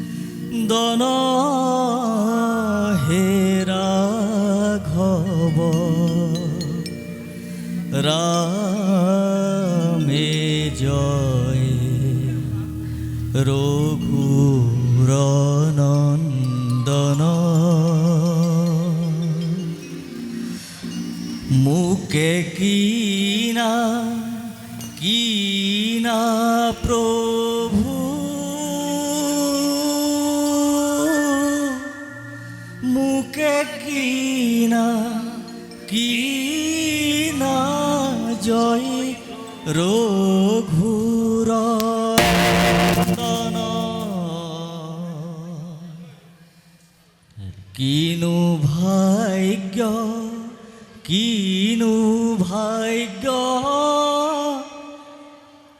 রঘুরনন্দন হে রাঘব রামে জয় রঘুরনন্দন মুকে কিনা কিনা প্রভু মুকে কিনা কিনা জয় রঘুরনন্দন কিনু ভাগ্য কিনু ভাগ্য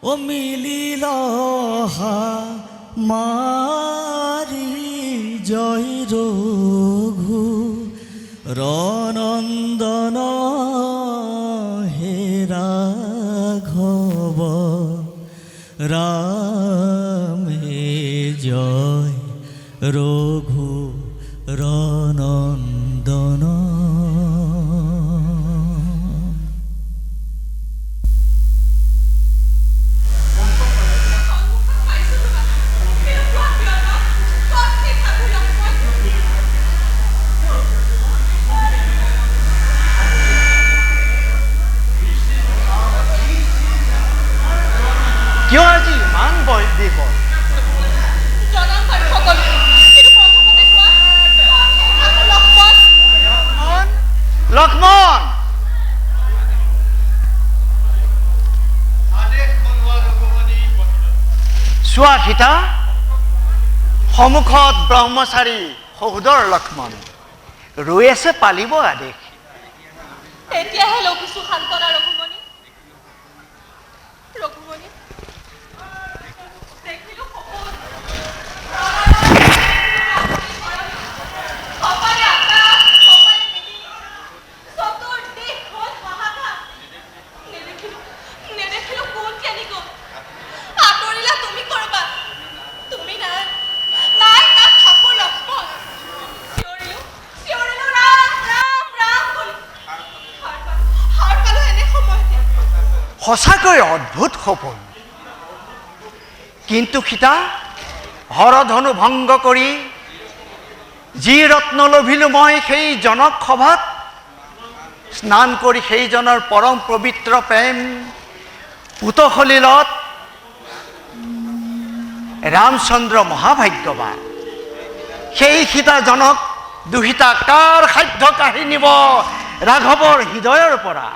ও মিলিল মারি জয় রঘু রনন্দন হে রাঘব রামে জয় রঘু রনন্দন কিয় আজি ইমান বয় দিব লক্ষ্মণ চোৱা সীতা সন্মুখত ব্ৰহ্মচাৰী সহোদৰ লক্ষ্মণ ৰৈ আছে পালিব আদেশ এতিয়াহে লঘিছো শান্তনা ৰঘুমণি ৰঘুমণি দেখিলো সপোন কপালে আকাশ কপালে মিলি চতুৰ্দিশ হ'ল হাহাকাৰ নেদেখিলো কোন কেনি গ'ল আঁতৰিলা তুমি কৰবাত তুমি নাই নাই তাত থাকো লক্ষ্মণ চিঞৰিলো ৰাম ৰাম ৰাম বুলি সাৰ পালো এনে সময়তে সঁচাকৈ অদ্ভুত সপোন কিন্তু সীতা হৰধনু ভংগ কৰি যি ৰত্ন লভিলো মই সেই জনক সভাত স্নান কৰি সেইজনৰ পৰম পবিত্ৰ প্ৰেম পুত সলিলত ৰামচন্দ্ৰ মহাভাগ্যৱান সেই সীতাজনক দুহিতা কাৰ সাধ্য কাঢ়ি নিব ৰাঘৱৰ হৃদয়ৰ পৰা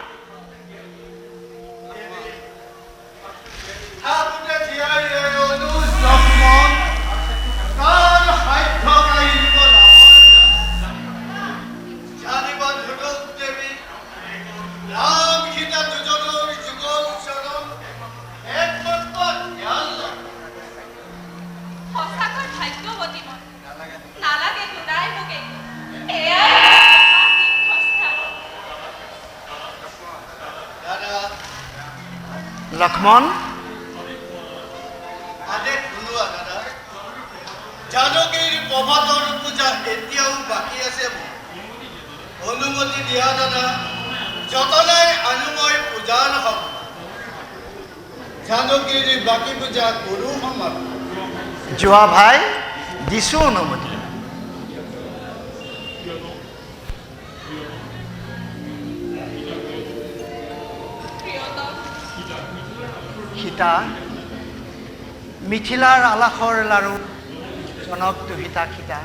সঁচাকৈ ভাগ্যৱতী মই নালাগে দুনাই মোকে এয়াই লক্ষ্মণ আদেশ শুনোৱা দাদা জানকীৰ প্ৰভাতৰ পূজা এতিয়াও বাকী আছে অনুমতি দিয়া দাদা যতনাই আনো মই পূজাৰ হ'ব জানকীৰ বাকী পূজা কৰো সমাপ্ত যোৱা ভাই দিছো অনুমতি সীতা মিথিলাৰ আলাসৰ লাৰু জনক দুহিতা সীতা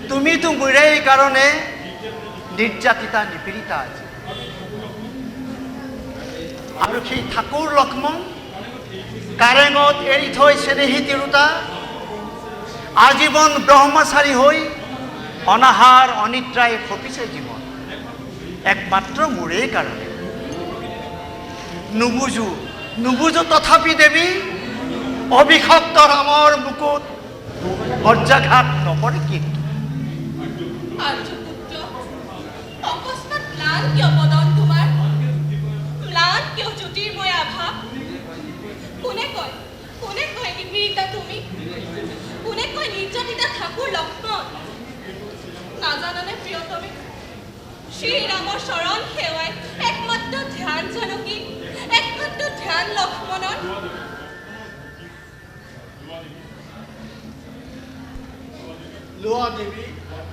তুমিতো মোৰেই কাৰণে নিৰ্যাতিতা নিপীড়িতা আজি আৰু সেই ঠাকুৰ লক্ষ্মণ কাৰেঙত এৰি থৈ চেনেহী তিৰোতা আজীৱন ব্ৰহ্মচাৰী হৈ অনাহাৰ অনিদ্ৰাই খপিছে জীৱন একমাত্ৰ মোৰেই কাৰণে নুবুজো তথাপি দেৱী অভিশপ্ত ৰামৰ বুকুত বজ্ৰাঘাত নপৰে কিন্তু আৰ্যপুত্ৰ অকস্মাৎ ম্লান কিয় বদন তোমাৰ ম্লান কিয় জ্যোতিৰ্ময় আভা? কোনে কয় নিপীড়িতা তুমি? কোনে কয় নিৰ্যাতিতা ঠাকুৰ লক্ষ্মণ? নাজানানে প্ৰিয়তমে, শ্ৰীৰামৰ চৰণ সেৱাই একমাত্ৰ ধ্যান জানকী, একমাত্ৰ ধ্যান লক্ষ্মণৰ। লোৱা দেৱী,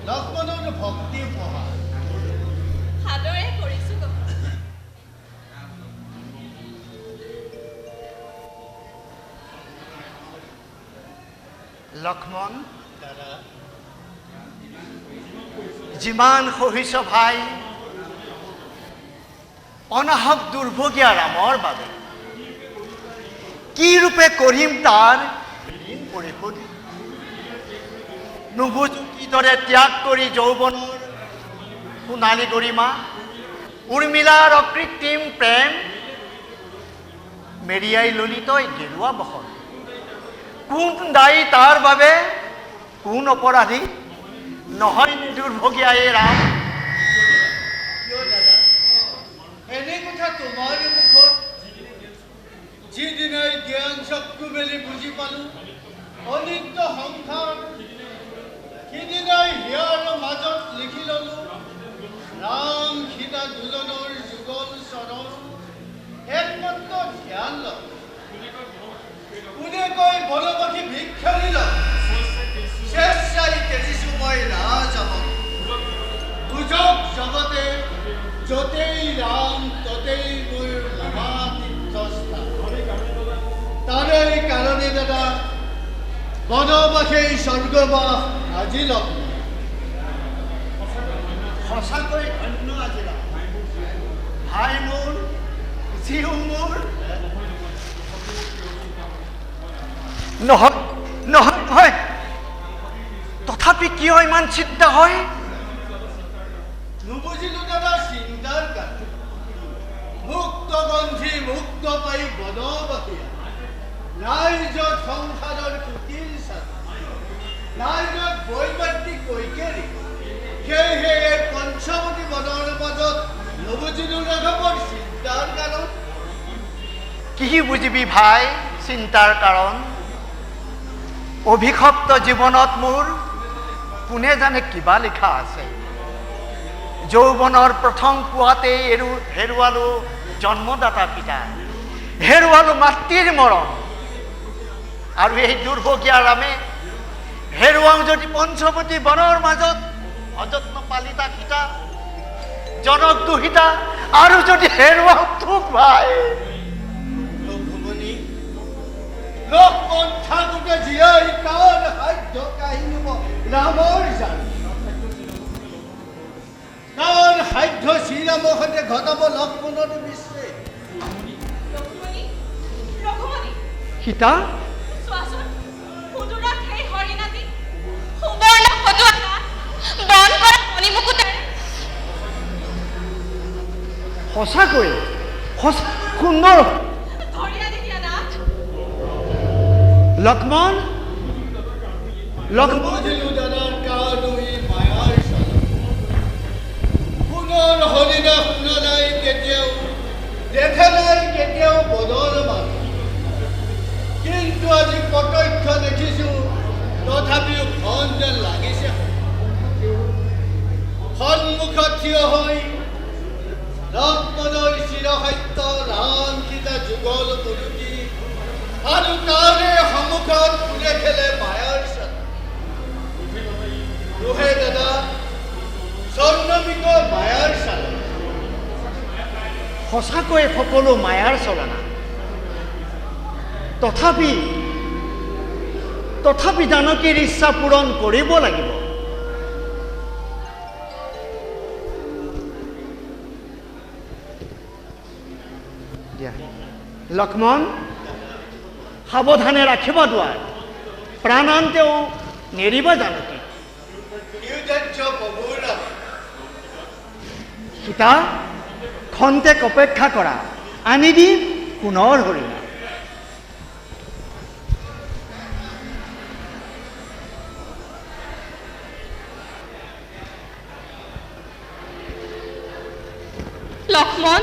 লক্ষ্মণৰ ভক্তি পঢ়া। সাদৰে কৰিছো গো। লক্ষ্মণ, দাদা, যিমান সহিছ ভাই অনাহক দুৰ্ভগীয়া ৰামৰ বাবে, কি ৰূপে কৰিম তাৰ ঋণ পৰিশোধ? নুবুজো কিদৰে ত্যাগ কৰি যৌৱনৰ সোণালী গৰিমা, উৰ্মিলাৰ অকৃত্ৰিম প্ৰেম মেৰিয়াই ললি তই গেৰুৱা বসন। কোন দায়ী তাৰ বাবে? কোন অপৰাধী? নহয় দুৰ্ভগীয়া এই ৰাম। কিয় দাদা, এনে কথা তোমাৰ মুখত? যিদিনাই জ্ঞান চক্ষু মেলি বুজি পালো অনিত্য সংসাৰ, সিদিনাই হিয়াৰ মাজত লিখি ললো ৰাম সীতা দুজনৰ যুগল চৰণ, একমাত্ৰ ধ্যান লওক। কোনে কয় বনবাসী ভিক্ষাৰী লওক, স্বেচ্ছাই তেজিছো মই ৰাজমন। বুজক জগতে য'তেই ৰাম ততেই মোৰ মহাতীৰ্থস্থান। তাৰেই কাৰণে দাদা বনবাসী স্বৰ্গবাস আজি লগ্ন। সঁচাকৈ ধন্য আজি ৰাম। ভাই মোৰ, জীও মোৰ। নহয় নহয় নহয়, তথাপি কিয় ইমান চিন্তা হয়? নুবুজিলো দাদা চিন্তাৰ কাৰণ। মুক্ত গন্ধি মুক্ত পাই বনবাসীয়া, নাই য'ত সংসাৰৰ কুটিল চাল, নাই য'ত বৈবাত্ৰিক কৈকেৰী, সেয়েহে এই পঞ্চৱতী বনৰ মাজত নুবুজিলো ৰাঘৱৰ চিন্তাৰ কাৰণ। কি বুজিবি ভাই চিন্তাৰ কাৰণ? অভিশপ্ত জীৱনত মোৰ কোনে জানে কিবা লিখা আছে। যৌৱনৰ প্ৰথম পুৱাতেই হেৰুৱালো জন্মদাতা পিতা, হেৰুৱালো মাতৃৰ মৰম। আৰু এই দুৰ্ভগীয়া ৰামে হেৰুৱাওঁ যদি পঞ্চৱতী বনৰ মাজত অযত্ন পালিতা সীতা, জনক দুহিতা, আৰু যদি হেৰুৱাওঁ তোক ভাই। ভুৱনী লক্ষ্মণ থাকোঁতে জীয়াই কাৰ সাধ্য কাহিনীব ৰামৰ জান। কাৰ সাধ্য শ্ৰীৰামৰ সৈতে ঘটাব লক্ষ্মণৰ বিশ্বে। ৰঘুমণি, ৰঘুমণি, সীতা, চোৱাচোন সুদূৰত সেই হৰিণাটি সুবৰ্ণ সজোৱা নাট, বন কৰা মণিমুকুতাৰে। সঁচাকৈ সুন্দৰ। ধৰি আনি দিয়া নাট। লক্ষ্মণ, লক্ষ্মণ, বুজিলো দাদাৰ কানুই মায়াৰ চল। সোণৰ হৰিণা শুনা নাই কেতিয়াও, দেখা নাই কেতিয়াও বনৰ মান। কিন্তু আজি প্ৰত্যক্ষ দেখিছো, তথাপিও খন যেন লাগিছে। সন্মুখত থিয় হৈ লক্ষ্মণৰ চিৰসত্য ৰাম সীতা যুগল মূৰ্তি, আৰু তাৰে সন্মুখত ফুলে খেলে মায়াৰ চাল। ৰোহে দাদা স্বৰ্ণমিক মায়াৰ চাল। সঁচাকৈ সকলো মায়াৰ চলনা। তথাপি জানকীৰ ইচ্ছা পূৰণ কৰিব লাগিব। লক্ষ্মণ, সাৱধানে ৰাখিব দুৱাৰ, প্ৰাণান্তেও নেৰিব জানকী। সীতা, খন্তেক অপেক্ষা কৰা, আনি দিম পুনৰ হৰিণা। লক্ষ্মণ,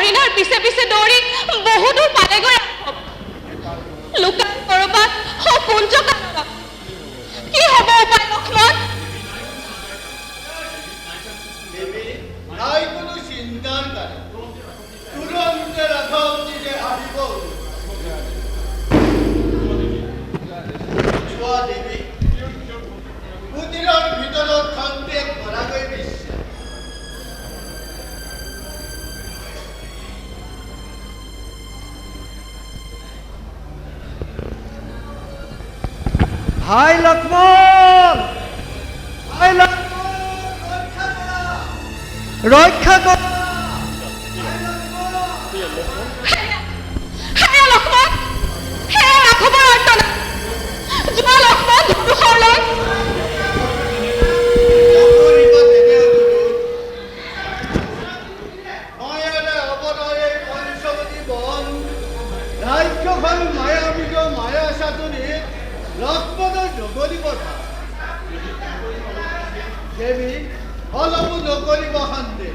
হৰিণাৰ পিছে পিছে দৌৰি বহুদূৰ পালেগৈ ৰাঘৱ। লুকাই কৰবাত কুঞ্জ কাননত। কি হ'ব উপায় লক্ষ্মণ? দেৱী, নাই কোনো চিন্তাৰ কাৰণ। তুৰন্তে ৰাঘৱ নিজে আহিব। চোৱা দেৱী, কুটিৰৰ ভিতৰত খন্তেক ভৰাকৈ বিশ্বাস। ভাই লক্ষ্মণ, ভাই ৰক্ষা কৰ। হেৰা লক্ষ্মণ, হেৰা ৰাঘৱৰ অৰ্তনা। যোৱা লক্ষ্মণ ধনুষৰলৈ। নকৰিব তেনেও দুৰুদ। মায়াৰে অৱনয় এই পঞ্চৱতী বন। ৰাজ্যখন মায়াবীৰ মায়া চাতুৰীত লক্ষ্মণৰ নগৰিব ধান। দেৱী, অলপো নকৰিব সন্দেহ।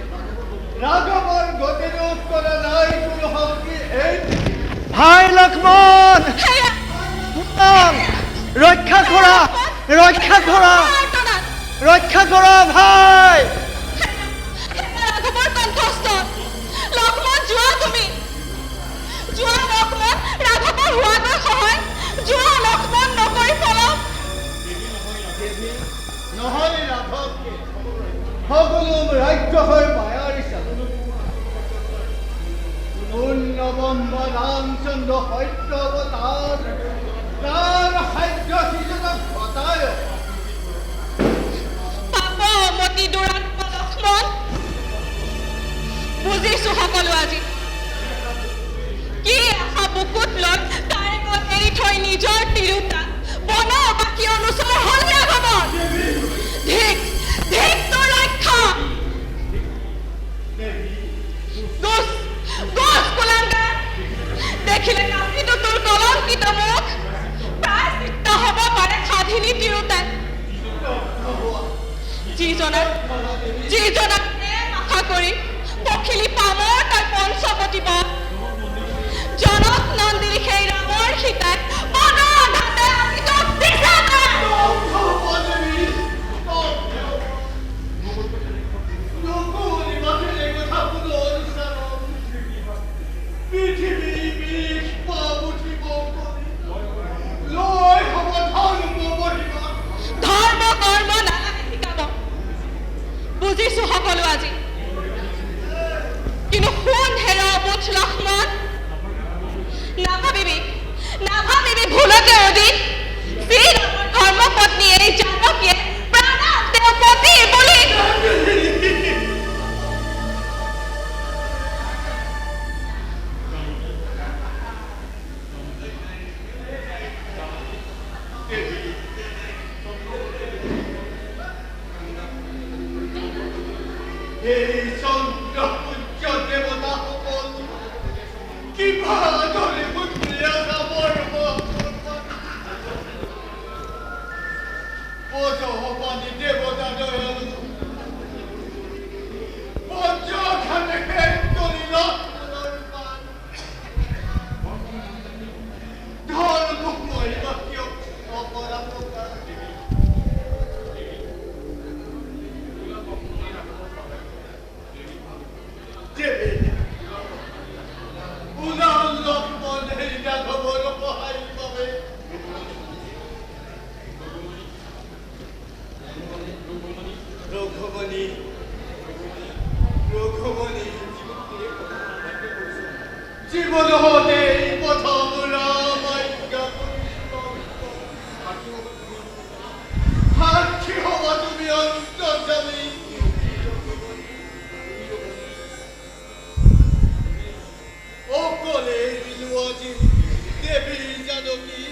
ৰাঘৱৰ গতি ৰোধ কৰা নাই কোনো শক্তি এই ভাই লক্ষ্মণ, হেৰা ৰক্ষা কৰা, ৰক্ষা কৰা, অৰ্তনা। ৰক্ষা কৰা ভাই। ৰাঘৱৰ কণ্ঠস্বৰ। লক্ষ্মণ যোৱা তুমি। যোৱা লক্ষ্মণ, ৰাঘৱৰ হোৱাগৈ সহায়। যোৱা লক্ষ্মণ, নকৰি পলাও। দেৱী, নহয় ৰাঘৱকে সকলো ৰাজ্য হয় মায়াৰ চাতুৰী। নৱম্ব ৰামচন্দ্ৰ সত্য অৱতাৰ, তাৰ সাধ্য সিজনক ঘটায়। পাপ অমতি দুৰাত্মা লক্ষ্মণ। বুজিছো সকলো আজি। কি আশা বুকুত লৈ তাৰে গত এৰি থৈ নিজৰ তিৰোতা বন বাকী অনুচৰ হল ৰাঘৱৰ। ধিক ধিক তোৰ ৰক্ষা। গোচ গোচ কুলাংগাৰ। দেখিলে নাচিতো তোৰ কলংকিত মুখ। প্ৰায় চিত্ত হ'ব পাৰে সাধিনী তিৰোতাই। যিজনাক আশা কৰি পখিলি পামৰ তাৰ পঞ্চৱতী বন। জনক নন্দিনী সেই ৰামৰ সীতাই বনৰ ঘাটে আমি তোক দিছা নাই। ধৰ্ম কৰ্ম নালাগে শিকাব। বুজিছো সকলো আজি। কিন্তু শুন হেৰা অবুধ লক্ষ্মণ। নাভাবিবি ভুলতে অধিক। যি ধৰ্মপত্নী এই জানকীয়ে প্ৰাণাত তেওঁ পতি বুলি। এই চন্দ্ৰ সূৰ্য দেৱতাসকল কিবা দৰে মুঠীয়া যাবৰ পানী দেৱতা দয়ালু পঞ্চখানে শেষ কৰি লক্ষ্মণৰ পাণ। ধৰ্ম মহিমা কিয় অপৰা প্ৰকাশ। জীবন হতে প্ৰথম সাক্ষী হবা তুমি অন্তৰ্যামী। অকলে দিলু আজি দেবী জানকী।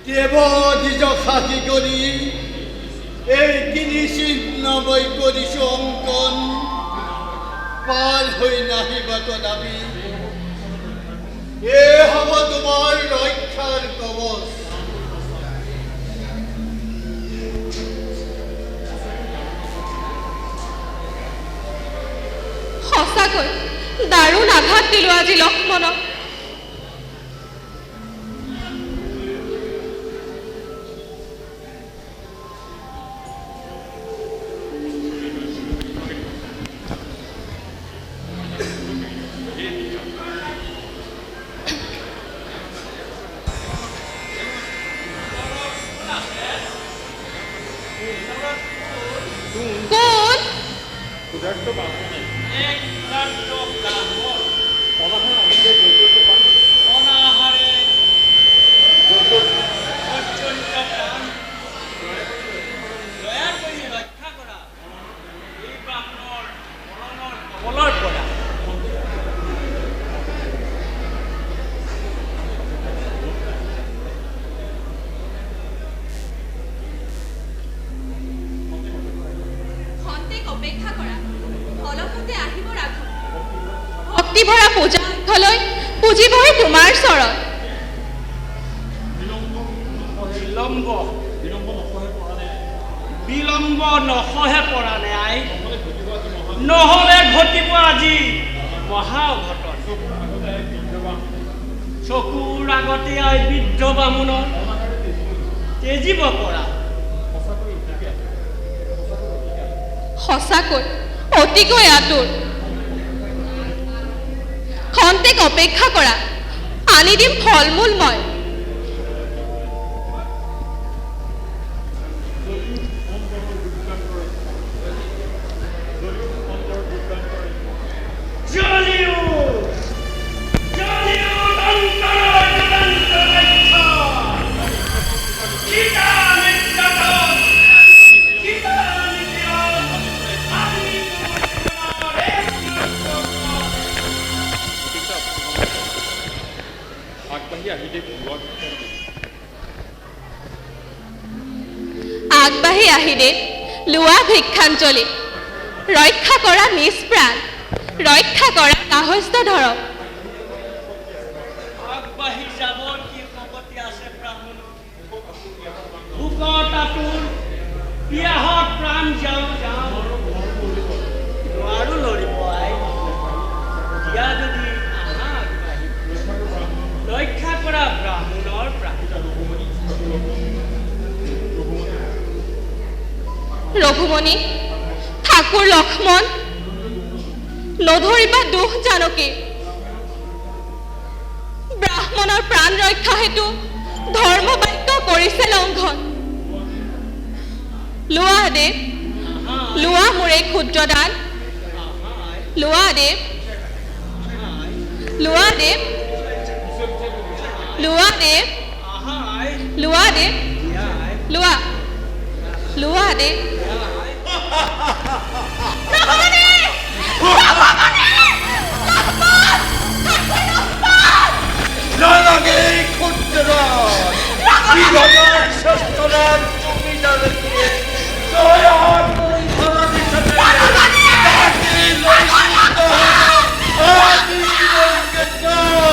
দেৱ নিজ সাক্ষী কৰি এইখিনি চিহ্ন মই কৰিছোঁ অংকন, পাৰ হৈ নাহিবা তথাপি এ হ'ব তোমাৰ ৰক্ষাৰ কৱচ। সঁচাকৈ দাৰুণ আঘাত দিলোঁ আজি লক্ষ্মণক। ভক্তিভৰা পূজালৈ পুজিবই তোমাৰ চৰণ। বিলম্ব নসহে পৰা নে আই, নহলে ঘটিব আজি মহা অঘটন। চকুৰ আগতে আই বৃদ্ধ বামুণৰ তেজিব পৰা। সঁচাকৈ অতিকৈ আতুৰ। খন্তেক অপেক্ষা কৰা, আনি দিম ফল মূল মই। আগবাঢ়ি আহিলে লোৱা ভিক্ষাঞ্জলি, ৰক্ষা কৰা নিজ প্ৰাণ, ৰক্ষা কৰা গাহস্থ ধৰক। আগবাঢ়ি যাব কি শকতি আছে ব্ৰাহ্মণ, ভোকত আতুৰ পিয়াহত প্ৰাণ যাওঁ যাওঁ নোৱাৰো লৰিব আই। দিয়া যদি আহা আগবাঢ়ি, ৰক্ষা কৰা ব্ৰাহ্মণৰ প্ৰাণ। ৰঘুমণি, ঠাকুৰ লক্ষ্মণ, নধৰিবা দুখ জানকী। ব্ৰাহ্মণৰ প্ৰাণ ৰক্ষা হেতু ধৰ্ম বাক্য কৰিছে লংঘন। লোৱা দেৱ, লোৱা মোৰ এই ক্ষুদ্ৰদান, লোৱা দেৱ, লোৱা দেৱ, লোৱা দেৱ, লোৱা দেৱ, লোৱা, লোৱা দেৱ। নালাগে ক্ষুদ্রদান, বিধবার শস্ত্রার তুমি যাদেরকে দয়া করে ধরা দিতে তাকে লজ্জিত হয়ে আদি জীবনকে চাও।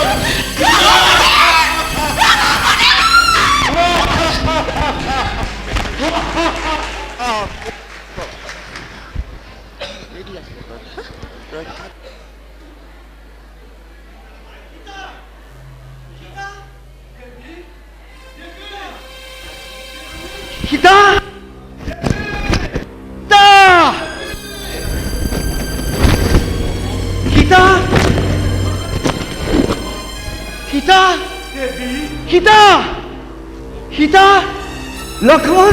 সীতা, সীতা, সীতা, সীতা, সীতা, লক্ষ্মণ,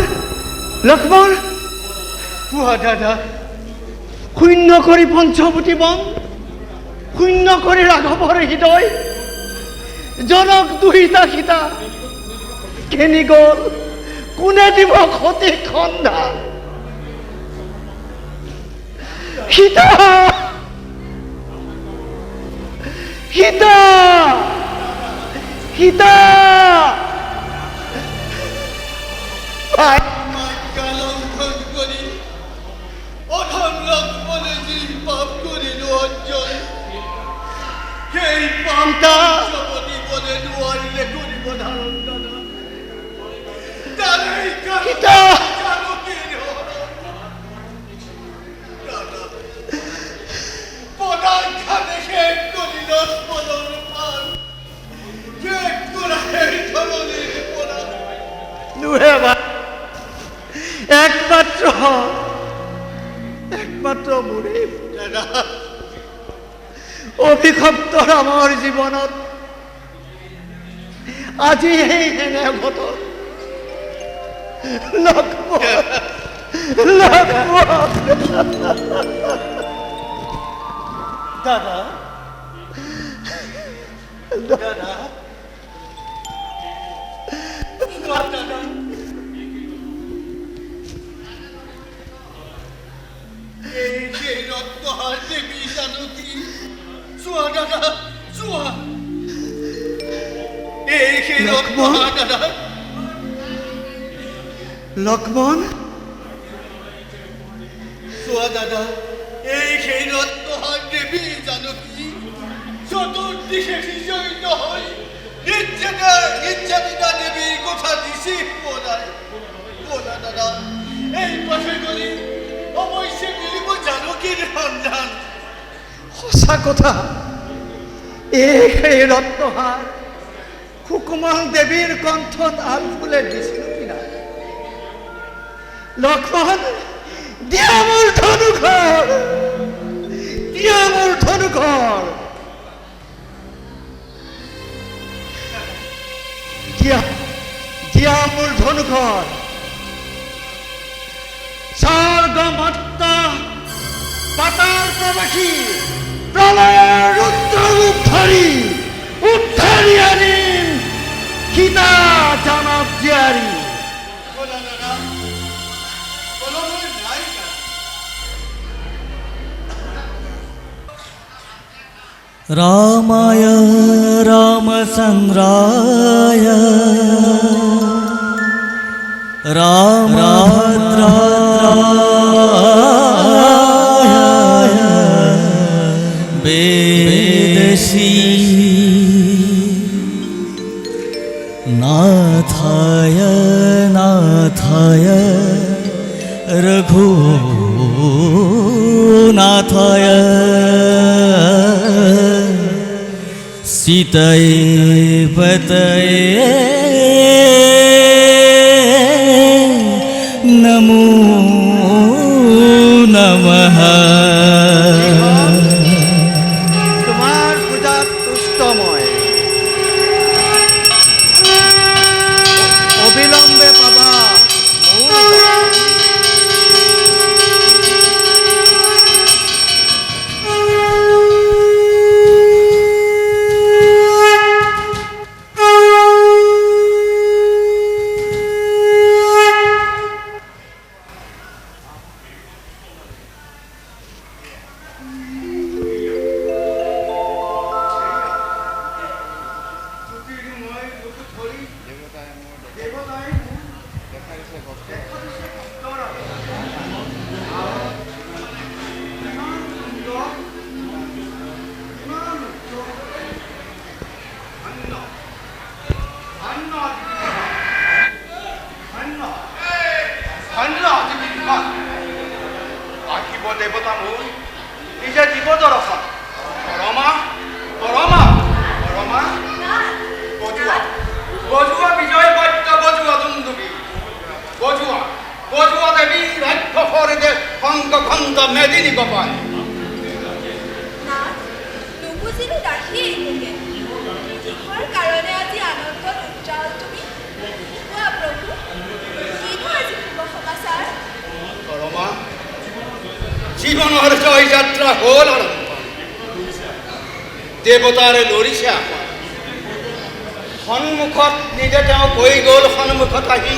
লক্ষ্মণ, কোৱা দাদা, শূন্য কৰি পঞ্চৱতী বন, শূন্য কৰি ৰাঘৱৰ হৃদয়, জনক দুহিতা সীতা কেনি গ'ল, কোনে দিব ক্ষতি খণ্ডা। সীতা, সীতা, সীতা ভাই আজ্ঞা লঙ্ঘন করি অধম লক্ষ্মণে যে পাপ করিল অর্জন, সেই পাপটা বলে দুয়ারিলে করিব ধারণ দাদা। তারই সীতা! জানকীর হরণ। দাদা, পদার্থে শেষ করিল স্মরণ পান, শেষ করা এই ধরনের পরাণ। নুহে ভাই, একমাত্র মোৰে দাদা, অভিশপ্ত ৰামৰ জীৱনত আজি এই এনে ঘটত দাদা, দাদা, দাদা, এই সেই ৰক্তহাৰ দেবী জানকী, চোৱা দাদা, চোৱা, এই সেই ৰক্তহাৰ দাদা। লক্ষ্মণ চোৱা দাদা, এই সেই রক্তহার দেবী জানকী, চতুর্দিশে বিজয়িত হয় নির্যাতিতা দেবীর কথা দিছি পড়ায়। পড়া দাদা, এই পাশে গলি অবশ্যই মিলিব জানকীর সন্ধান। সঁচা কথা, এই সেই ৰত্নহাৰ সুকুমাল দেৱীৰ কণ্ঠত আল ফুলে দিছিল কিনা? লক্ষ্মণ, দিয়া মোৰ ধনুঘৰ, দিয়া মোৰ ধনুঘৰ, দিয়া মোৰ ধনুঘৰ। স্বৰ্গমত্ত পাতাল প্ৰবাসী প্ৰলয়ৰ ৰুদ্ৰৰূপ ধৰি উদ্ধাৰি আনিম সীতা জানক জীয়াৰী। বলা দাদা, বললৈ নাই কা। रामाय रामचन्द्राय रामभद्राय वेदसी नाथाय नाथाय रघुनाथाय सीतये पतये नमो नमः। তোমাৰ পূজাত তুষ্ট মই, অবিলম্বে পাবা মোৰ দৰ্শন। আহিব দেৱতা মোৰ নিজে দিব দৰ্শন। পৰমা পৰমা পৰমা বজুৱা বজুৱা বিজয় বাদ্য বজুৱা দুন্দুবি বজুৱা বজুৱা দেৱী ৰাক্ষসৰে দে খংগ খণ্ড মেদিনী গোপাল। নুবুজিলো দাসী এইটোকে কিহৰ কাৰণে আজি আনন্দত উজ্জ্বল তুমি? কোৱা প্ৰভু, কিনো আজি শুভ সমাচাৰ? পৰমা, জীৱনৰ জয় যাত্ৰা হ'ল আৰম্ভ। দেৱতাৰে লৰিছে আশা। সন্মুখত নিজে তেওঁ কৈ গ'ল, সন্মুখত আহি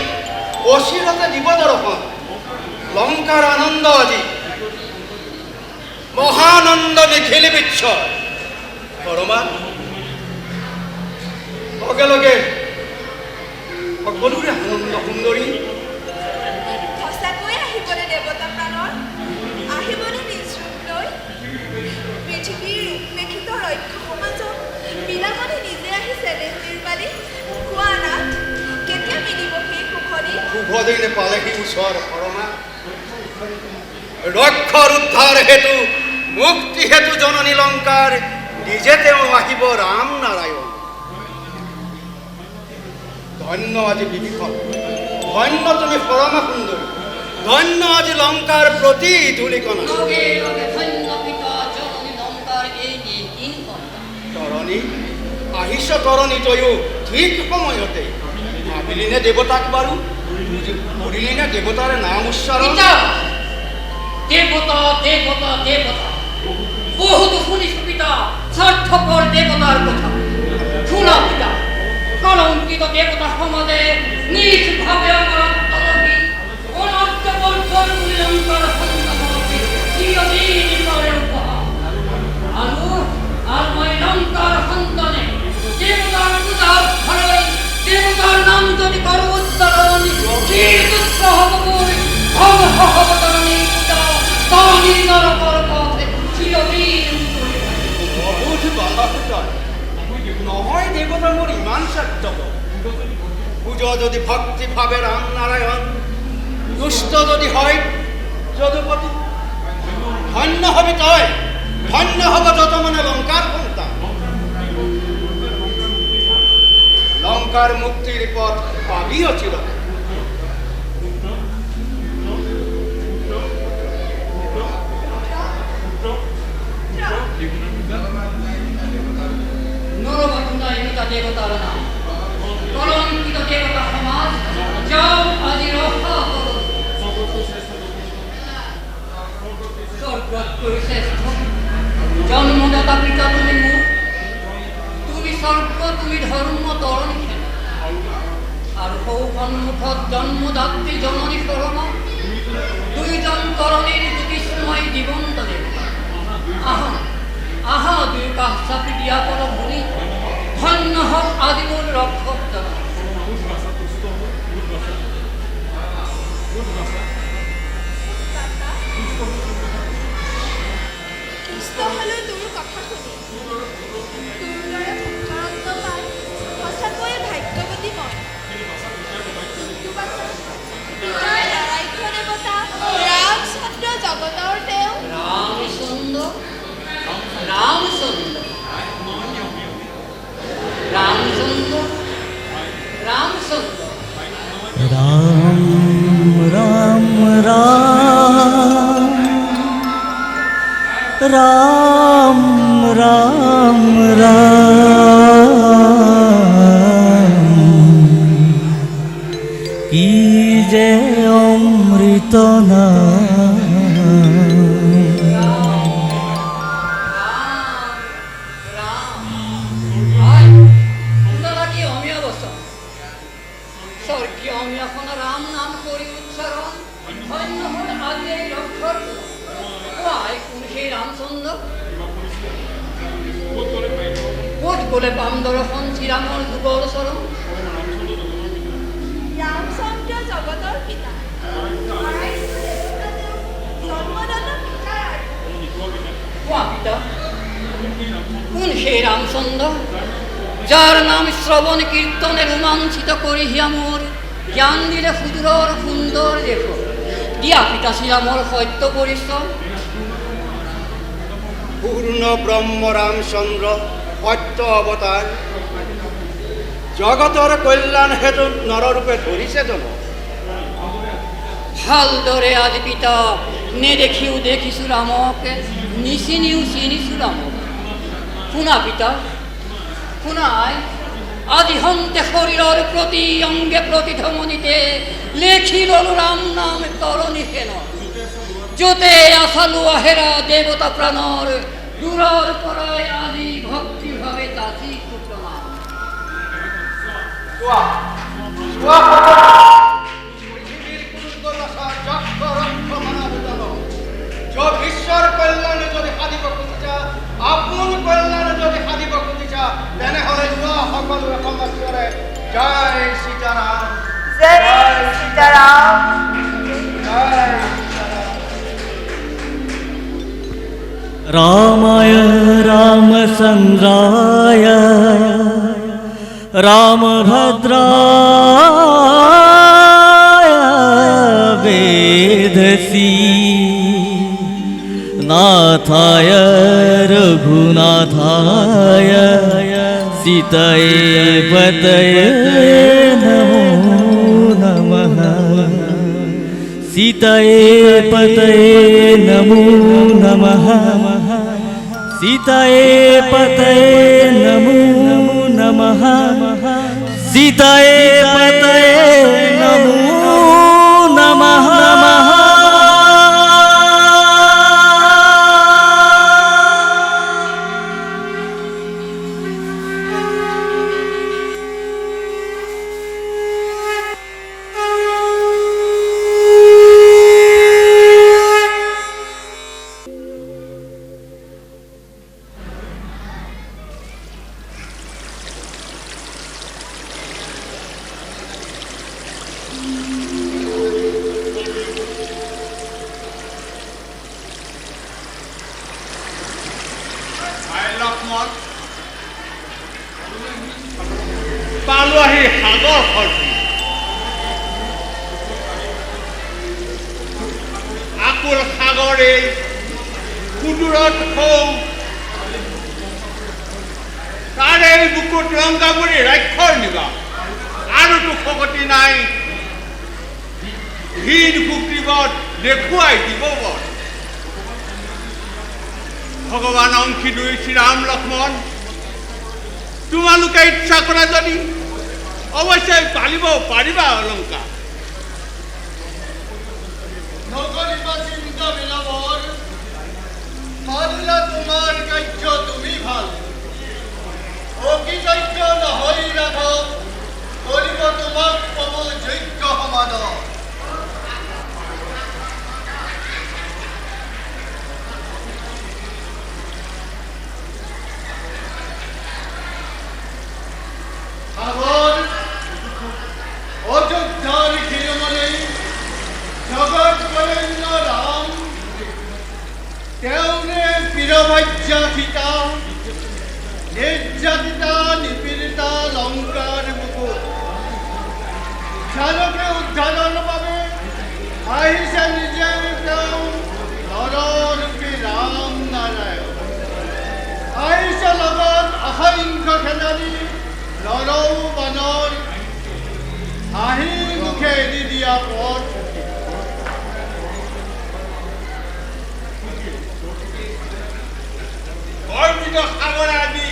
অচিৰতে দিব দৰ্শন। লংকাৰ আনন্দ আজি, মহানন্দ নিখিল বিশ্ব। পৰমা লগে লগে সকলোৰে আনন্দ সুন্দৰী সঁচাকৈয়ে আহিবনে দেৱতা প্ৰাণৰ? আহিবনে নিজ ৰূপ লৈ? পৃথিৱীৰ উপেক্ষিত ৰক্ষ সমাজক বিলাসনে নিজে আহি চেলেঞ্জ নিৰ্মালি কোৱা নাথ কেতিয়া মিলিব সেই সুখনি? শুভদিন পালেহি ওচৰ শৰণা ৰক্ষৰ উদ্ধাৰ হেতু মুক্তি হেতু জননী লংকাৰ নিজে তেওঁ আহিব ৰাম নাৰায়ণ। ধন্য আজি বিভীষণ, ধন্য তুমি পৰমা সুন্দৰী, ধন্য আজি লংকাৰ প্ৰতি ধূলিকণা। তৰণী আহিছ তৰণী তয়ো ঠিক সময়তে। ভাবিলিনে দেৱতাক বাৰু? কৰিলিনে দেৱতাৰে নাম উচ্চাৰণ? দেৱতা দেৱতা দেৱতা বহুতো শুনিছো পিতা স্বাৰ্থপৰ দেৱতাৰ কথা। শুনা পিতা, কলংকিত দেৱতা সমাজে নিজভাৱে অনৰ্থ বৰ্ষৰ মূল্যাংকৰ সন্তানক চিৰদিন কৰে উপহাস। আৰু মই লংকাৰ সন্তানে দেৱতাৰ পূজাৰ ঘৰলৈ দেৱতাৰ নাম যদি কৰো উচ্চাৰণ চিৰতুচ্ছ হ'ব মই ধ্বংস হ'ব তৰণী পূজা তৰণী নৰকৰ পথে চিৰদিন বহুত বাধা নহয় দেৱতা মোৰ ইমান স্বাৰ্থপৰ। পূজ যদি ভক্তিভাৱে ৰাম নাৰায়ণ, দুষ্ট যদি হয় যদুপতি। ধন্য হবি তই, ধন্য হব যত মানে লংকাৰ সন্তান। লংকাৰ মুক্তিৰ পথ পাবি অচিৰ। দেৱতাৰ নাম কলংকিত দেৱতা সমাজ যাও আজি ৰক্ষা কৰো। স্বৰ্গতকৈ শ্ৰেষ্ঠ জন্মদাতা পিতা তুমি মোৰ, তুমি স্বৰ্গ তুমি ধৰ্ম তৰণী আৰু সৌ সন্মুখত জন্মদাত্ৰী জননী শৰণ দুইজন তৰণীৰ জ্যোতিষ্ময় জীৱন্ত দেৱতা। আহা আহা দুয়োকাষ চাপি দিয়া পৰ ভূমি ধন্য হওক আজি মোৰ ৰক্ষক জননী। কৃষ্ণ হলেও তোৰ কথা শুনি তোৰ দৰে পুত্ৰৰত্ন পাই সঁচাকৈয়ে ভাগ্যৱতী মই। পিতাৰ আৰাধ্য দেৱতা ৰামচন্দ্ৰ জগতৰ তেওঁ। ৰামচন্দ্ৰ ৰামচন্দ্ৰ ৰামচন্দ্ৰ ৰামচন্দ্ৰ ৰাম ৰাম ৰাম ৰাম ৰাম ৰাম কি যে অমৃত নাম। বলে পাম দৰ্শন শ্ৰীৰামৰ যুগল চৰণ। ৰামচন্দ্ৰ জগতৰ পিতা জন্মদাতা পিতাৰ কোৱা পিতা কোন সেই ৰামচন্দ্ৰ যাৰ নাম শ্ৰৱণ কীৰ্তনে ৰোমাঞ্চিত কৰি হিয়া মোৰ জ্ঞান দিলে সুদূৰৰ সুন্দৰ দেশ দিয়া পিতা শ্ৰীৰামৰ সত্য পৰিশ্ৰম। পূৰ্ণ ব্ৰহ্ম ৰামচন্দ্ৰ সত্য অৱতাৰ জগতৰ কল্যাণ হেতু নৰৰূপে ধৰিছে জন। ভালদৰে আজি পিতা নেদেখিও দেখিছো ৰামক, নিচিনিও চিনিছো ৰামক। শুনা পিতা শুনাই আজি হন্তে শৰীৰৰ প্ৰতি অংগে প্ৰতিধমনিতে লেখি ললো ৰাম নাম তৰণী হেন। য'তে আছালো আহেৰা দেৱতা প্ৰাণৰ দূৰৰ পৰাই আজি ভক্তি ভাৱে তাচি প্ৰণাম। বিশ্বৰ কল্যাণে যদি সাধিব খুজিছা, আপোন কল্যাণে যদি সাধিব খুজিছা, তেনেহলে সকলোৰে সমস্যা জয় সীতারাম জয় সীতারাম। জয় रामाय रामचन्द्राय रामभद्राय वेधसि नाथाय रघुनाथाय सीतये पतये नमो नमः सीतये पतये नमो नमः सीतये पतये नमो नमः सीतये पतये नमो नमः লক্ষ্মণ পালো আহি সাগৰ সৰ্পি আকুল সাগৰে সুদূৰত হৌ তাৰে বুকুত ৰংগাবৰী ৰাক্ষৰ নিবাস আৰু দুখগতি নাই হীন সুগ্ৰীৱত দেখুৱাই দিব বৰ ভগৱান অংশী দুই শ্ৰীৰাম লক্ষ্মণ তোমালোকে ইচ্ছা কৰা যদি অৱশ্যে পালিব পাৰিবা অলংকাৰ নকৰিবা চিন্তা বিলম্বৰ মানিলা তোমাৰ কাৰ্য তুমি ভাল অকৃতজ্ঞ নহৈ ৰাঘৱ কৰিব তোমাক পাব যোগ্য সমাদৰ আগৰ অযোধ্যাৰ শিৰোমণি জগত বৰেণ্য ৰাম তেওঁৰে বীৰভাজ্যা সীতা নিৰ্যাতিতা নিপীড়িতা লংকাৰ বুকুত জানকে উদ্ধাৰৰ বাবে আহিছে নিজে তেওঁ নৰৰূপী ৰাম নাৰায়ণ আহিছে লগত অসংখ্য খেলাৰী নৰৌ বানৰ আহি মুখে এৰি দিয়া পথ অৰ্পিত সাগৰ আদি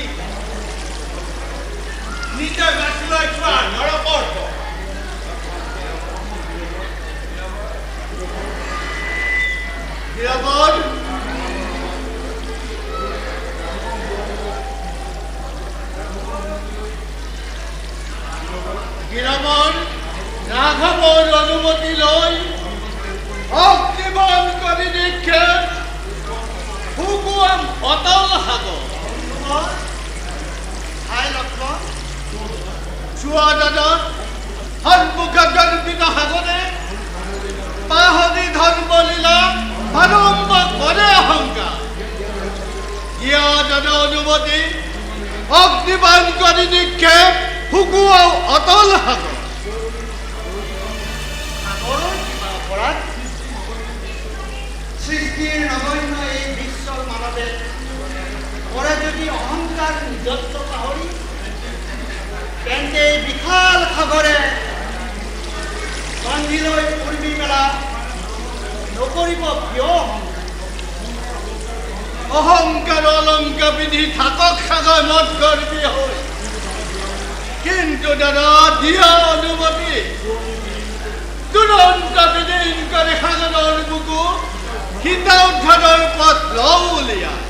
নিজে বাছি লৈ যোৱা নৰপৰ্ব নিৰাপদ গিৰামন ৰাঘৱৰ অনুমতি লৈ অগ্নিবন কৰি নিক্ষেপ শুকুৱাম অতল সাগৰ হাই লক্ষ্মণ চোৱা দাদা সন্মুখে গৰ্বিত সাগৰে পাহৰি ধৰ্মলীলা আৰম্ভ কৰে অহংকাৰ ইয়া দাদা অনুমতি অগ্নিবান কৰি নিক্ষেপ শুকুৱাও অতল সাগৰ সাগৰৰ কিবা অপৰাধ সৃষ্টিৰ নগণ্য এই বিশ্বৰ মানৱে কৰে যদি অহংকাৰ নিজত্ব পাহৰি তেন্তে এই বিশাল সাগৰে বান্ধি লৈ উৰ্মি মেলা নকৰিব কিয় অহংকাৰ অলংকাৰ পিন্ধি থাকক সাগৰ মত গৰ্বী হৈ কিন্তু দাদা দিয়া অনুমতি তুৰন্ত বিলীন কৰি সাগৰৰ বুকু সীতা উদ্ধাৰৰ পথ লওঁ উলিয়াই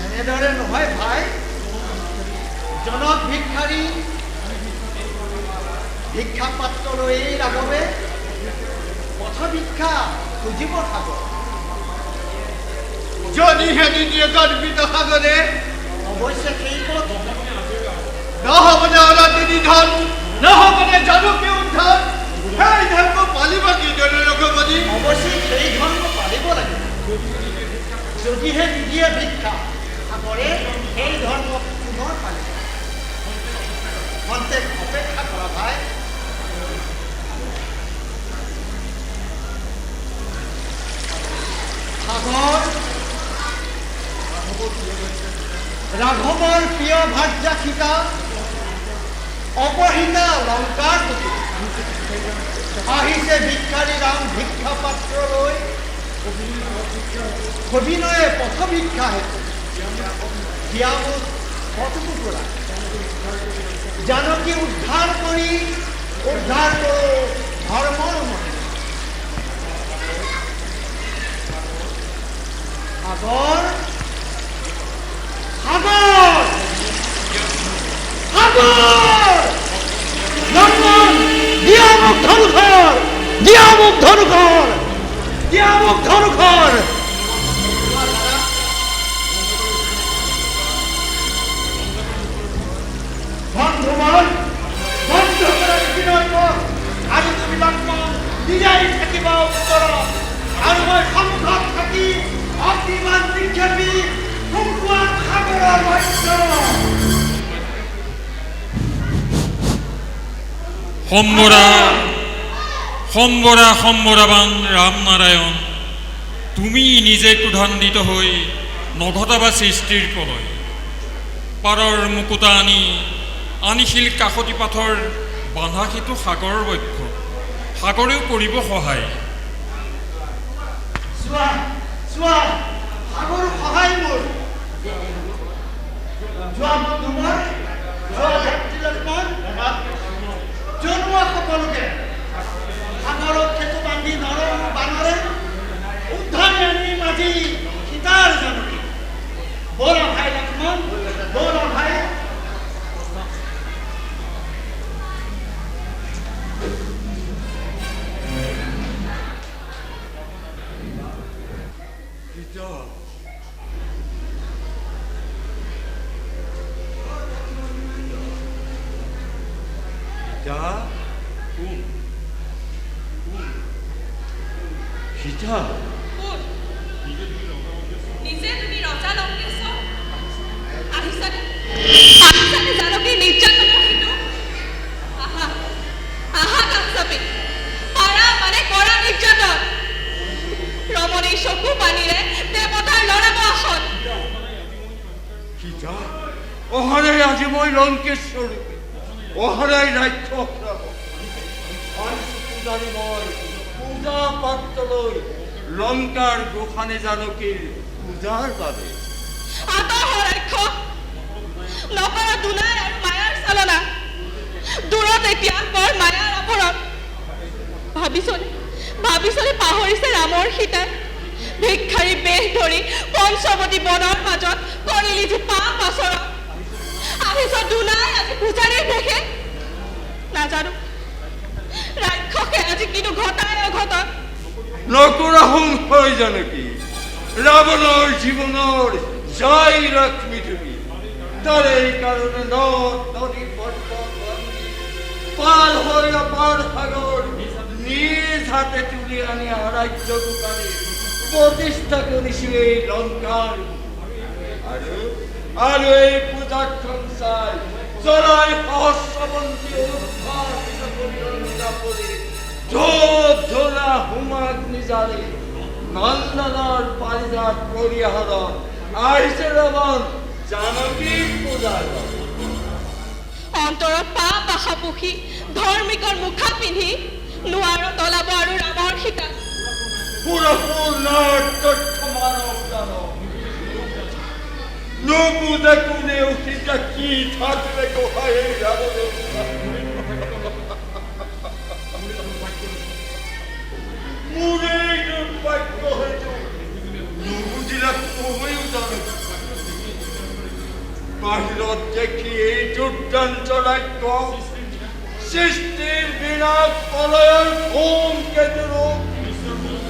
এনেদৰে নহয় ভাই জনক ভিক্ষাৰী ভিক্ষা পাত্ৰ লৈ ৰাঘৱে পথ ভিক্ষা খুজিব সাগৰ যদিহে নিদিয়ে গৰ্বিত সাগৰে অৱশ্যে সেই পথ নহ'বনে অনাতি নিধন, নহ'বনে জানকী উদ্ধাৰ, সেই ধৰ্ম পালিব কিদৰে ৰঘুপতি? অৱশ্যে সেই ধৰ্ম পালিব লাগিব। যদিহে নিদিয়ে ভিক্ষা, আগৰে সেই ধৰ্ম পুনৰ পালিব। খন্তেক অপেক্ষা কৰা ভাই। সাগৰ ৰাঘৱৰ প্ৰিয় ভাৰ্যা সীতা, অপহৃতা লংকাৰ প্ৰতি আহিছে ভিক্ষাৰী ৰাম ভিক্ষা পাত্ৰ লৈ। সবিনয়ে পথ ভিক্ষা হেতু দিয়া মোক পথটুকুৰা জানকী উদ্ধাৰ কৰি ধৰ্মৰ মহিমা। সাগৰ সাগৰ সাগৰ লক্ষ্মণ, দিয়া মোক ধনুষৰ, দিয়া মোক ধনুষৰ, দিয়া মোক ধনুষৰ। বন্ধুমান আজি তুমি লক্ষ্মণ নিজেই থাকিবা উত্তৰত, আৰু মই সন্মুখত থাকি অগ্নিমান নিক্ষেপী শুকুৱাম সাগৰৰ মধ্য। সম্বৰাবান ৰাম নাৰায়ণ, তুমি নিজে ক্ৰোধান্বিত হৈ নঘটাবা সৃষ্টিৰ প্ৰলয়। পাৰৰ মুকুতা আনিছিল কাষতি পাথৰ বান্ধা সেইটো সাগৰৰ বক্ষ, সাগৰেও কৰিব সহায়। চোৱা চোৱা সাগৰ সহায় মোৰ। যোৱা বন্ধু মই, যোৱা ভাতৃ লক্ষ্মণ, জনোৱা সকলোকে সাগৰত সেতু বান্ধি নৰ বানৰে উদ্ধাৰি আনি মাজি সীতাৰ জানকী। ব'লা ভাই লক্ষ্মণ, ব'লা ভাই। সীতা, কোন? নিজে তুমি ৰজা লংকেশ্বৰ আহিছানে? আহিছানে জানকী নিৰ্যাতনৰ হেতু? আহা আহা কাঞ্চপী, পাৰা মানে কৰা নিৰ্যাতন। ৰমণীৰ চকু পানীৰে দেৱতাৰ লৰাব আসন। সীতা, অহৰাই আজি মই লংকেশ্বৰ, অহৰাই ৰাক্ষস পূজাৰী মই পূজা পাত্ৰ লৈ লংকাৰ গোসানী জানকীৰ পূজাৰ বাবে। আঁতৰ ৰাক্ষস, নকৰা দুনাই আৰু মায়াৰ চালনা। দূৰত এতিয়া বৰ মায়াৰ আৱৰণ। ভাবিছনে পাহৰিছে ৰামৰ সীতাই? ভিক্ষাৰী বেশ ধৰি পঞ্চৱতী বনৰ মাজত কৰিলি যি পাপ আচৰণ। আহিছ দুনাই আজি পূজাৰীৰ ভেষে। নাজানো ৰাক্ষসে আজি কিন্তু ঘটাই অঘটন। নকৰা সংশয় জানকী, ৰাৱণৰ জীৱনৰ জয় লক্ষ্মী তুমি। তাৰে কাৰণে নদী পৰ্বত পাৰ হৈ অপাৰ সাগৰ নিজ হাতে তুলি আনি ৰাজ্য গোসানী প্ৰতিষ্ঠা কৰিছো এই লংকাৰ। আৰু এই পূজাক্ষণ চাই জৰাই সহস্ৰবন্তী ধৰা হোমাগ্নি জাৰি নন্দনৰ পাৰিজাত পৰিহৰণ আহিছে ৰাৱণ জানকীৰ পূজাৰ। অন্তৰত পাপ আশা পুখি ধৰ্মিকৰ মুখা পিন্ধি নোৱাৰ তলাব আৰু ৰামৰ সীতা। নুবুজে কোনেও সীতা কি থাকলে গোসাই ৰাৱণৰ। মোৰেই দুৰ্ভাগ্য হয়তো নুবুজিলে তুমিও জানো। বাহিৰত দেখি এই দুৰ্দান্ত ৰাক্ষস সৃষ্টিৰ বিনাশ প্ৰলয়ৰ ধূমকেতু ৰূপ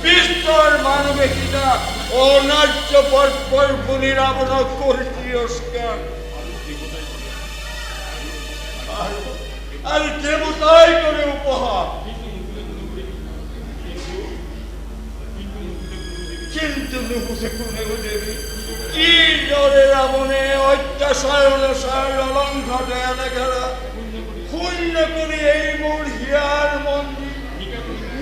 বিশ্বৰ মানৱেষিতা অনাৰ্য বৰ্বৰ বুলি ৰাৱণক কৰি তিৰস্কাৰ। আর দেবতাই করে উপহার। কিন্তু নুপুসে কোনে দেবী কি জরে রাবণে অত্যাচার অনুসার অলঙ্ঘটে এলাকারা শূন্য করে এই মোর হিয়ার মন্দির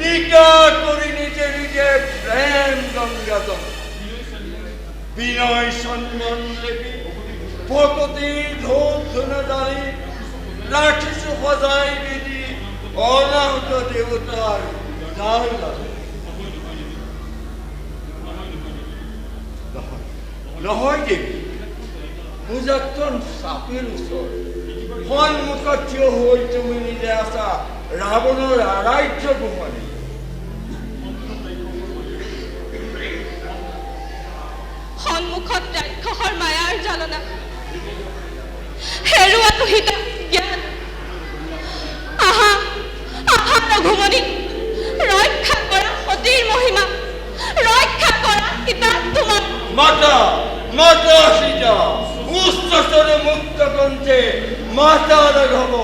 নিকা করে নিজে নিজে প্রেম গঙ্গাদম বিনয় সম্মান লেগে ভকতি ধূপ ধুনা দাঁড়ি রাখিস সজাই বিধি অনাহত দেবতার দায় লাগে। নহয় দেৱী পূজাখন চাপিৰ ওচৰ সন্মুখত থিয় হৈ তুমি নিজে আছা ৰাৱণৰ আৰাধ্য গোহানি। সন্মুখত ৰাক্ষসৰ মায়াৰ জ্বালনা হেৰুৱাটো হিতা জ্ঞান। আহা আহা ৰঘুমণি, ৰক্ষা কৰা সতীৰ মহিমা, ৰক্ষা কৰা সীতা তোমাৰ। মাতা মাতা সীতা উচ্চস্বরে মুক্ত কণ্ঠে মাতা রাঘব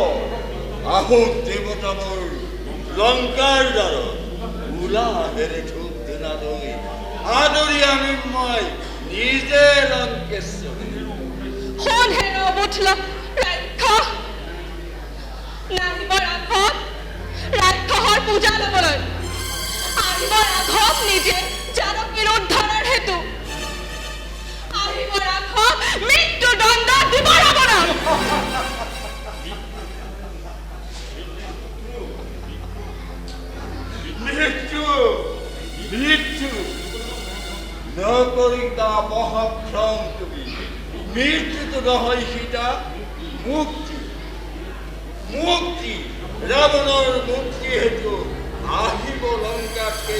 আহুক দেবতাবর লঙ্কার দ্বার উলা হেরে ঠুক দেনা দই আদরি আমি মই নিজে লঙ্কেশ্বরী। শুন হে ৰবুঠল ৰাক্ষস, নাহিব ৰাঘৱ ৰাক্ষসৰ পূজা ল'বলৈ, আহিব ৰাঘৱ নিজে জানকীৰ উদ্ধাৰৰ হেতু, আহিব ৰাঘৱ মৃত্যু দণ্ড দিব ৰাৱণক। মৃত্যু মৃত্যু নকরি তা মহাভ্রম তুমি। মৃত্যু তো নহয় সীতা, মুক্তি মুক্তি রাবণর মুক্তি হেতু আহিব লঙ্কাকে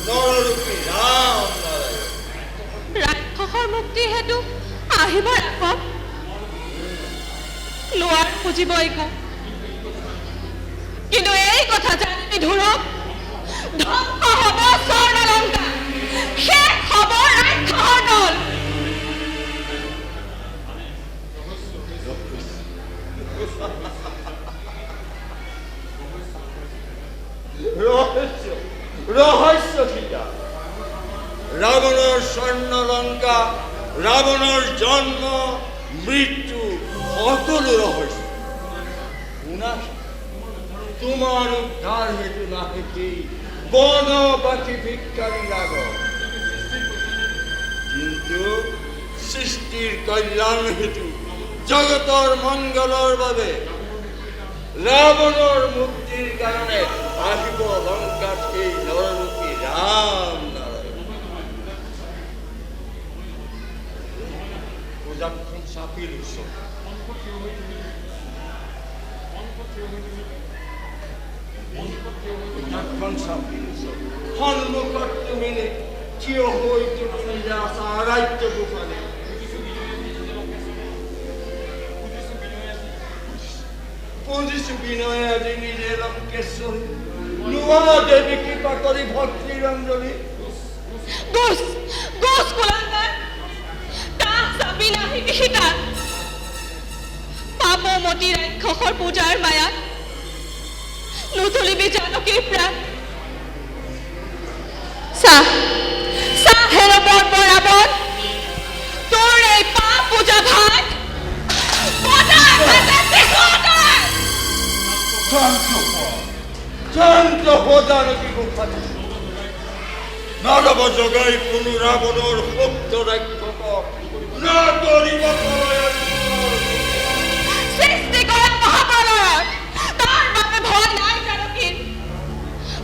নররূপী রাম নারায়ণ। ৰাক্ষসৰ মুক্তি হেতু আহিব ৰাঘৱ, নোৱাৰ খুজিব একো, কিন্তু এই কথা জানিবি ধ্ৰুৱ, ধ্বংস হ'ব স্বৰ্ণলংকা, শেষ হ'ব ৰাক্ষসৰ দল। রহস্য রহস্য সীতা রাবণের স্বর্ণলঙ্কা, রাবণের জন্ম মৃত্যু সকল রহস্য। তোমার উদ্ধার হেতু না হেতু বন বাকি ভিক্ষারী লাগ, কিন্তু সৃষ্টির কল্যাণ হেতু জগতর মঙ্গলর বাবে রাবণের মুক্তির কারণে আহিব লঙ্কার সেই নররূপী রাম নারায়ণ। পূজাক্ষণ সাপির উৎসব পূজাক্ষণ সাপির উৎসব সন্মুখত তুমি থিয় হৈ তুমি নিজে আছা আৰাধ্য গোসানী। পুজিছো বিনয় আজি নিজে লঙ্কেশ্বৰী, নোৱা দেৱী কৃপা কৰি ভক্তি ৰঞ্জনী। গোচ গোচ কুলাঙ্গাৰ, কাষ চাপি নাহিবি সীতা, পাপমতী ৰাক্ষসৰ পূজাৰ মায়াত নুতুলিবি জানকীৰ প্ৰাণ। চাহ চাহ হেৰ বৰ্ব ৰাৱণ, তোৰ এই পাপ পূজা ভাত শান্ত জানকী গোসানী। নাৰব জগাই কোনো ৰাবণৰ ভক্ত ৰাক্ষস না কৰিব প্ৰলয়েৰ সৃষ্টি কৰা মহাপ্ৰলয়ত তাৰ বাবে ভয় নাই জানকীৰ।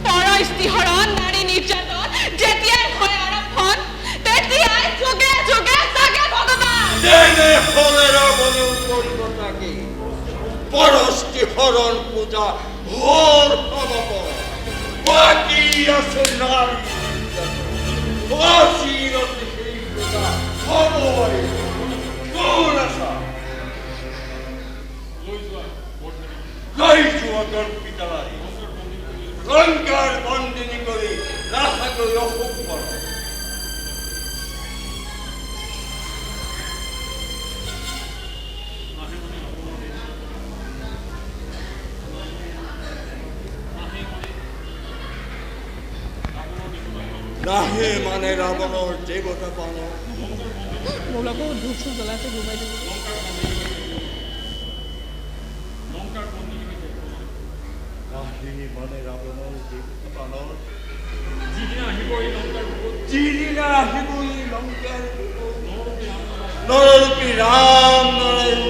পৰস্তিহৰণ নাৰী নিৰ্যাতন যেতিয়াই হয় আৰম্ভণ, তেতিয়াই যুগে যুগে জাগে ভগৱান। তেনে হলে রাবণেও করিব তাকে পরস্তিহরণ পূজা ঘোর সমাপন। বাকি আছে নারী অচিরতে সেই পূজা হবই। কোন আশা গাই যোৱা পিতালাই লঙ্কাৰ বন্দিনী কৰে ৰাখা কৰে অসুখ কৰ। নাহে মানে ৰাৱণৰ দেৱতা পান মোৰলৈকো ধূপ চুপ জ্বলাইছে ঘুমাই দিব নাহে মানে ৰাৱণৰ দেৱতা পান যিদিনা আহিব এই লংকাৰ বুকুত যিদিনা আহিব এই লংকাৰ নৰৰূপী ৰাম নাৰায়ণ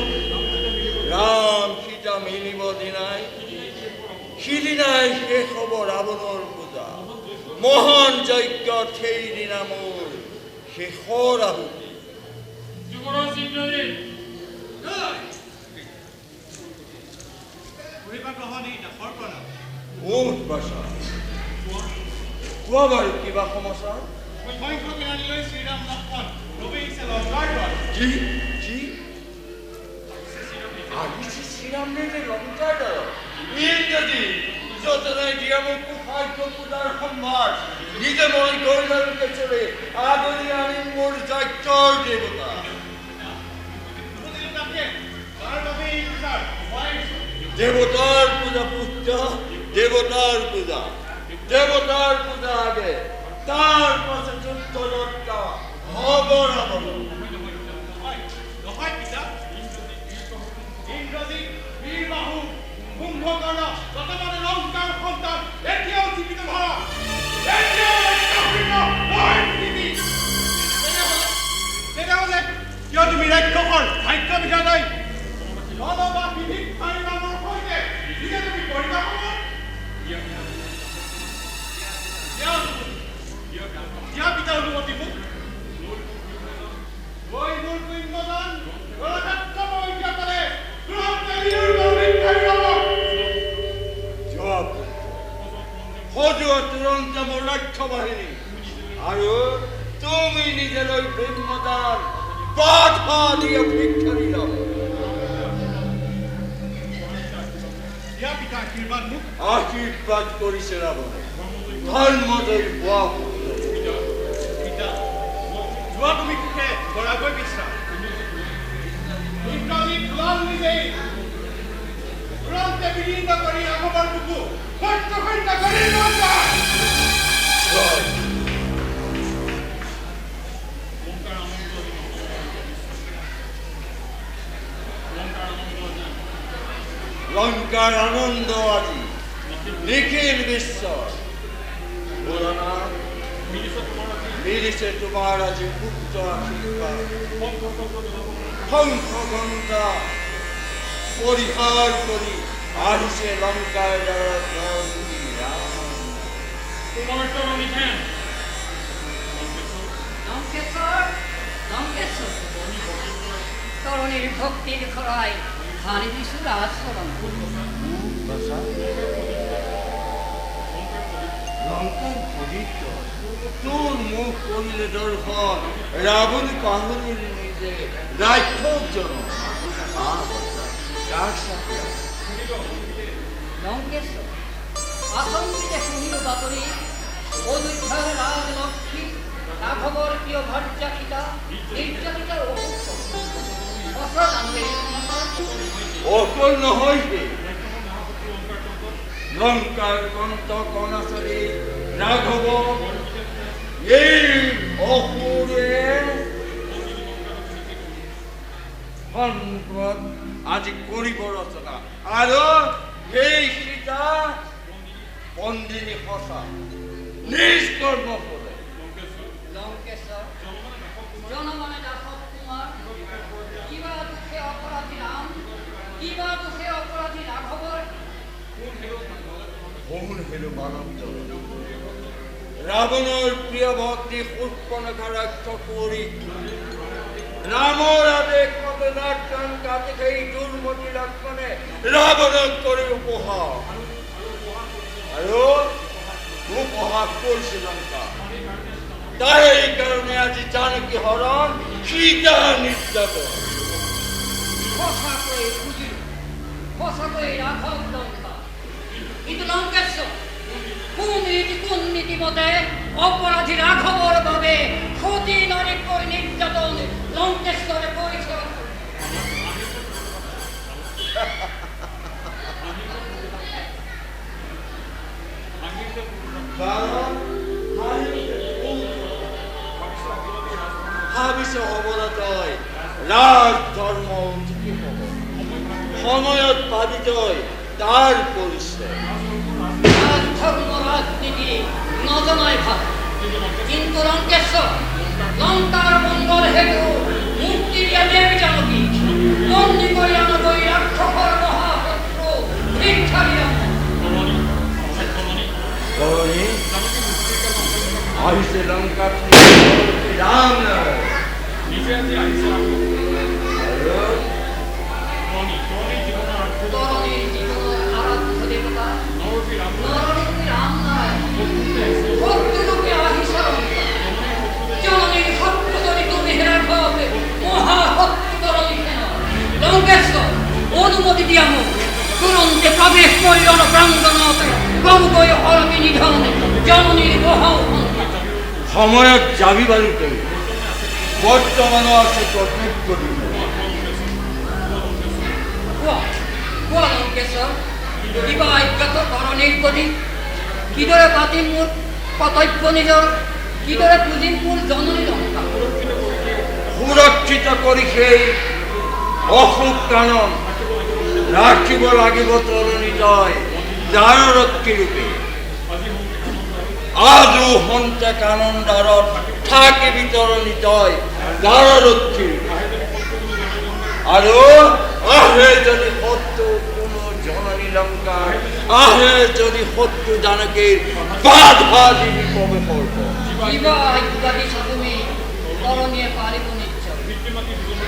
ৰাম সীতা মিলিব দিনাই সিদিনাই শেষ হ'ব ৰাৱণৰ পূজা মহান যজ্ঞ সেইদিনা মোৰ শেষৰ আহুতি যুৱৰাজ ইন্দ্ৰজিৎ বাছা কোৱা বাৰু কিবা সমাচাৰ কি কি আহিছে শ্ৰীৰাম দেৱে লংকাৰ দ্বাৰত ইন্দ্ৰজি যতনাই দিয়া মোক কুভাগ্য পূজাৰ সম্ভাৰ নিজে মই গৈলালৈকে চলে আদৰি আনিম মোৰ যজ্ঞৰ দেৱতা দেৱতাৰ পূজা পূজ্য দেৱতাৰ পূজা আগে তাৰ পাছত যুদ্ধ যাত্ৰা হ'ব ৰাৱণ কিয় তুমি ৰাক্ষসৰ ভাগ্য বিধা নাই নলবা বিধিক পাৰিবানৰ সৈতে নিজে তুমি কৰিবা সময় দিয়া পিতা অনুমতি মোক গৈ মোৰ পুণ্যদান গণক্ষেত্ৰ বৈজ্ঞাতলে সজোৱা তুৰন্ত মোৰ লক্ষ্য বাহিনী আৰু তুমি নিজে লৈ ব্ৰহ্মদান বাধা দিয়ে ভিক্ষাৰী লম দিয়া পিতা আশীৰ্বাদ মোক আশীৰ্বাদ কৰিছে ৰাৱণে ধৰ্মজয় পোৱা পিতা যোৱা তুমি সুখে গৰাকৈ বিশ্বাস ইন্দ্ৰজিৎ লাল নিজেই তুৰন্তে বিলীন কৰি আগমৰ বুকু সত্য সত্য কৰি নমস্কাৰ লংকাৰ আনন্দ আজি নিখিল বিশ্ব ভোলানাথ মিলিছে তোমাৰ আজি গুপ্ত আশীৰ্বাদ শংখ ঘণ্টা পৰিহাৰ কৰি আহিছে লংকাৰ দ্বাৰত তোমাৰ তৰণী ফেন তৰুণীৰ ভক্তিৰ খৰায় হানি দিছু আচৰণ লংকাৰ পবিত্ৰ তোৰ মুখ কৰিলে দৰ্শন ৰাৱণ পাহৰিল নিজে ৰাক্ষসজন লঙ্কেশ্বৰ আতঙ্কিতে শুনিল বাতৰি অযোধ্যাৰ ৰাজলক্ষ্মী ৰাঘবৰ প্ৰিয় ভাৰ্যাকিতা নিৰ্যাতিতা অকল নহয় লংকাৰ কন্ত কণাচৰী ৰাঘৱ এই অসুৰে সন্মুখত আজি কৰিব ৰচনা আৰু সেই সীতা বন্দিনী সঁচা নিষ্কৰ্ম কৰে লঙ্কেশ্বৰ জনমনে দাসক কুমাৰ কিবা দুখে অপৰাধী ৰাম কিবা দুখে অপৰাধী ৰাঘবৰ বহুল হেলো মানৱ ৰাৱণৰ প্ৰিয় ভক্তি পুষ্পনখা ৰাক্ষস কৰি ৰামৰ আদেশ মতে নাট্যন কাটি সেই দুৰ্মতি লক্ষ্মণে ৰাৱণক কৰি উপহাস আৰু উপহাস কৰিছে লংকা তাই কাৰণে আজি জানকী হৰণ সীতা নিৰ্যাতন সঁচাকৈ বুঝিল সঁচাকৈ রাঘব লঙ্কা কিন্তু লঙ্কেশ্বর কোন নীতি মতে অপরাধী রাঘবর ভাবে ক্ষতি নারীর পর নির্যাতন লঙ্কেশ্বরে করেছে কারণ ভাবিছে হ'বলৈ তই ৰাজ ধৰ্ম অতিথি হ'ব সময়ত পাবি তই তাৰ পৰিচয় ধর্ম রাজনীতি নজনাই ভাল কিন্তু লঙ্কেশ্বর লঙ্কার মঙ্গল হেতু মুক্তি দিয়া দেবী জানকী বন্দী করে আনবই রাক্ষসর মহাশত্রু ভিক্ষারী ধৰণী আহিছে লংকা ৰাম নাৰায়ণ নিজে আজি আহিছে আৰু তৰণীৰ জীবনেৰ আৰাধ্য দেবতা নৰপী ৰাম নররূপী রাম নারায়ণ শত্রুরূপে আহিছে লঙ্কা জননীর শত্রু যদি তুমি হেরা খাওয়াবে মহাশত্রু তরণী কেন লঙ্কেশ্বর অনুমতি দিয়া মোক তুরন্তে প্রবেশ করিল প্রাঙ্গণতে গমগৈ হরমি নিধনে জননীর মহা সময়ত যাবি বাৰু তই বৰ্তমানো আছে কৰ্তব্য দিন কোৱা লঙ্কেশ্বৰ কিবা অজ্ঞাত তৰণীৰ প্ৰতি কিদৰে পাতিম মোৰ কৰ্তব্য নিজৰ কিদৰে পুজিম মোৰ জননী লংকা সুৰক্ষিত কৰি সেই অশোক কানন ৰাখিব লাগিব তৰণী তই দ্বাৰৰক্ষী ৰূপে আজো সন্তে কানন দ্বাৰত থাকিবি তৰণী তই দ্বাৰৰক্ষী ৰূপে আৰু আহে যদি শত্ৰু কোনো জননী লংকাৰ আহে যদি শত্ৰু জানকীৰ বাধা দিবি প্ৰৱেশৰ কিবা আজ্ঞা দিছা তুমি তৰণীয়ে পাৰিব নিশ্চয়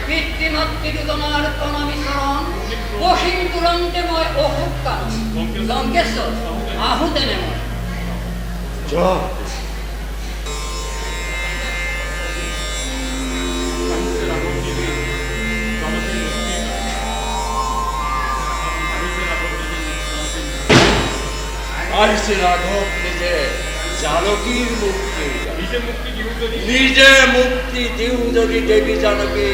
পিতৃ মাতৃ দুজনাৰ প্ৰণামী চৰণ বহিম তুৰন্তে মই অশোক কানন লঙ্কেশ্বৰ আহো তেনে মই যা আহিছে ৰাঘৱ নিজে জানকীৰ মুক্তি নিজে মুক্তি দিওঁ যদি দেৱী জানকী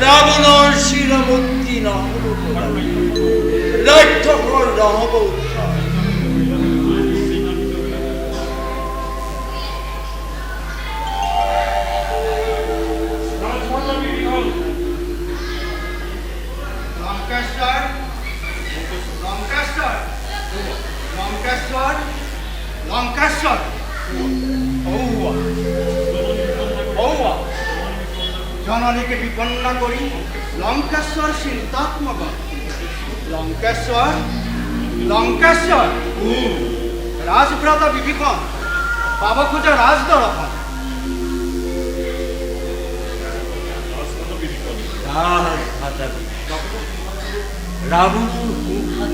ৰাৱণৰ চিৰ মুক্তি নহ'ব ৰাক্ষসৰ নহ'ব উদ্ধাৰ লঙ্কেশ্বৰ লঙ্কেশ্বৰ লঙ্কেশ্বৰ লঙ্কেশ্বৰ জননীকে বিপন্ন কৰি লঙ্কেশ্বৰ চিন্তাত্মক লঙ্কেশ্বৰ লঙ্কেশ্বৰ ৰাজব্ৰত বিভীষণ পাব খোজে ৰাজদৰ্শন ৰাৱণৰ সুখাত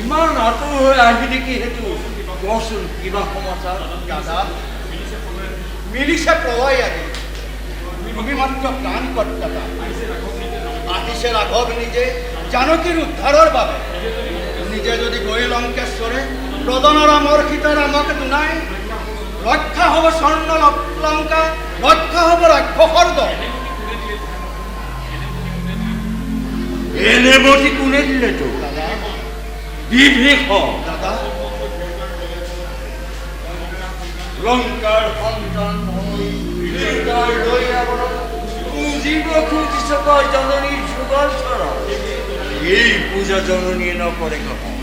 ইমান আঁতৰ হৈ আহিলি কি সেইটো কচোন কিবা সমাচাৰ দাদা মিলিছে প্ৰলয় আদি তুমি মাত্ৰ প্ৰাণ কৰ্তা আহিছে ৰাঘৱ নিজে জানকীৰ উদ্ধাৰৰ বাবে নিজে যদি গৈ লঙ্কেশ্বৰে প্ৰদনৰামৰ সীতাৰামক দুনাই ৰক্ষা হ'ব স্বৰ্ণ লংকা ৰক্ষা হ'ব ৰাক্ষসৰ দল এনে বটি কোনে দিলে তো বিভীষণ দাদা লংকাৰ সন্তান হৈ সীতাৰ লৈ পুজিব খুজিছ তই জননীৰ যুগল চৰণ এই পূজা জননীয়ে নকৰে নহয়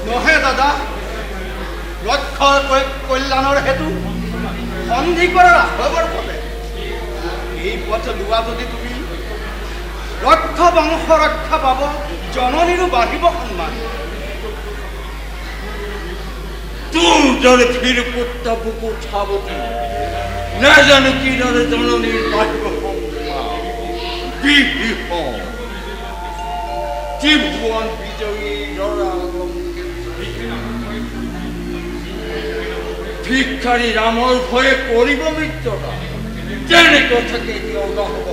নহে দাদা লক্ষ্যৰ কল্যাণৰ হেতু সন্ধি কৰা ৰাঘৱৰ বাবে এই পথ লোৱা যদি তুমি ৰক্ষ বংশ ৰক্ষা পাব জননীৰো বাঢ়িব সন্মান তোৰ দৰে ফিৰপুত্ৰ বুকুত সাৱটি নাজানো কিদৰে জননীৰ বাঢ়িব সন্মান বিভীষণ ত্ৰিভুৱন বিজয়ী ভিক্ষাৰী ৰামৰ ভয়ে কৰিব মৃত্যতা তেনে কথাকে এতিয়াও নহ'ব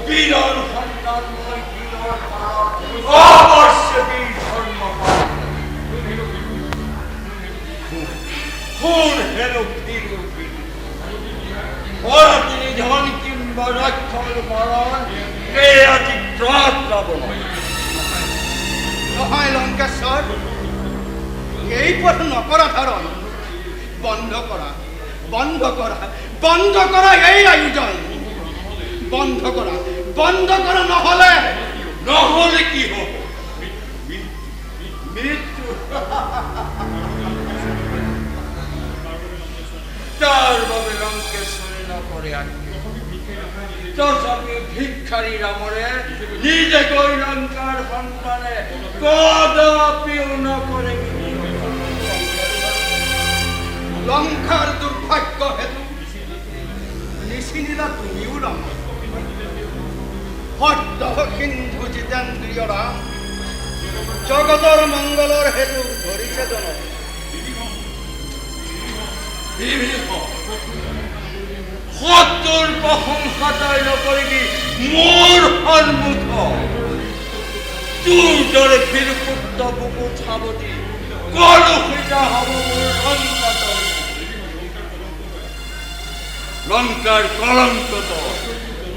বীৰৰ সন্তান মই বীৰৰ অৱশ্যে বীৰ ধৰ্ম কোন হেনো বীৰ তিনি ধন কিংবা ৰক্ষৰ মৰণ এই আজি ত্ৰাস ৰাৱণ নহয় লঙ্কেশ্বৰ এই পথ নকৰা ধাৰণ বন্ধ কৰা বন্ধ কৰা এই আয়োজন বন্ধ কৰা নহলে কি হ'ব মৃত্যু তাৰ বাবে লংকেশ্বৰে নকৰে তথাপি ভিক্ষাৰী ৰামৰে নিজে গৈ লংকাৰ সন্তানে কদাপিও নকৰে লংকাৰ দুৰ্ভাগ্য হেতু নিচিনিলা তুমিও ৰাম সত্য সিন্ধু জিতেন্দ্ৰিয় ৰাম জগতৰ মংগলৰ হেতু ধৰিছে জন সত্তৰ প্ৰশংসা তই নকৰিবি মোৰ সন্মুখ তোৰ দৰে ফিৰপুত্ৰ বুকু চাবতি কলুষিত হ'ব মোৰ লংকাৰ কলংকত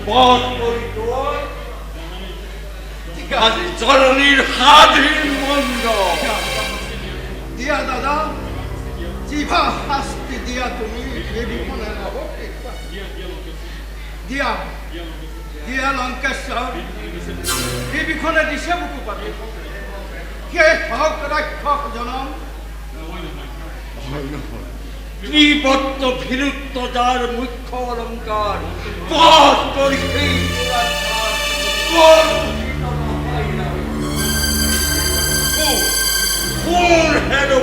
পথ কৰি তই আজি জননীৰ স্বাধীন মন্দ দিয়া দাদা জিভা শাস্তি দিয়া তুমি দেৱীখনে দিয়া লংকেশ্বৰ দেৱীখনে দিছে বুকু পাতি সেই হক ৰাক্ষস জনম ত্ৰিবত্ত ভীৰুত্ব যাৰ মুখ্য অলংকাৰ পথ কৰি সেই কোন হেৰো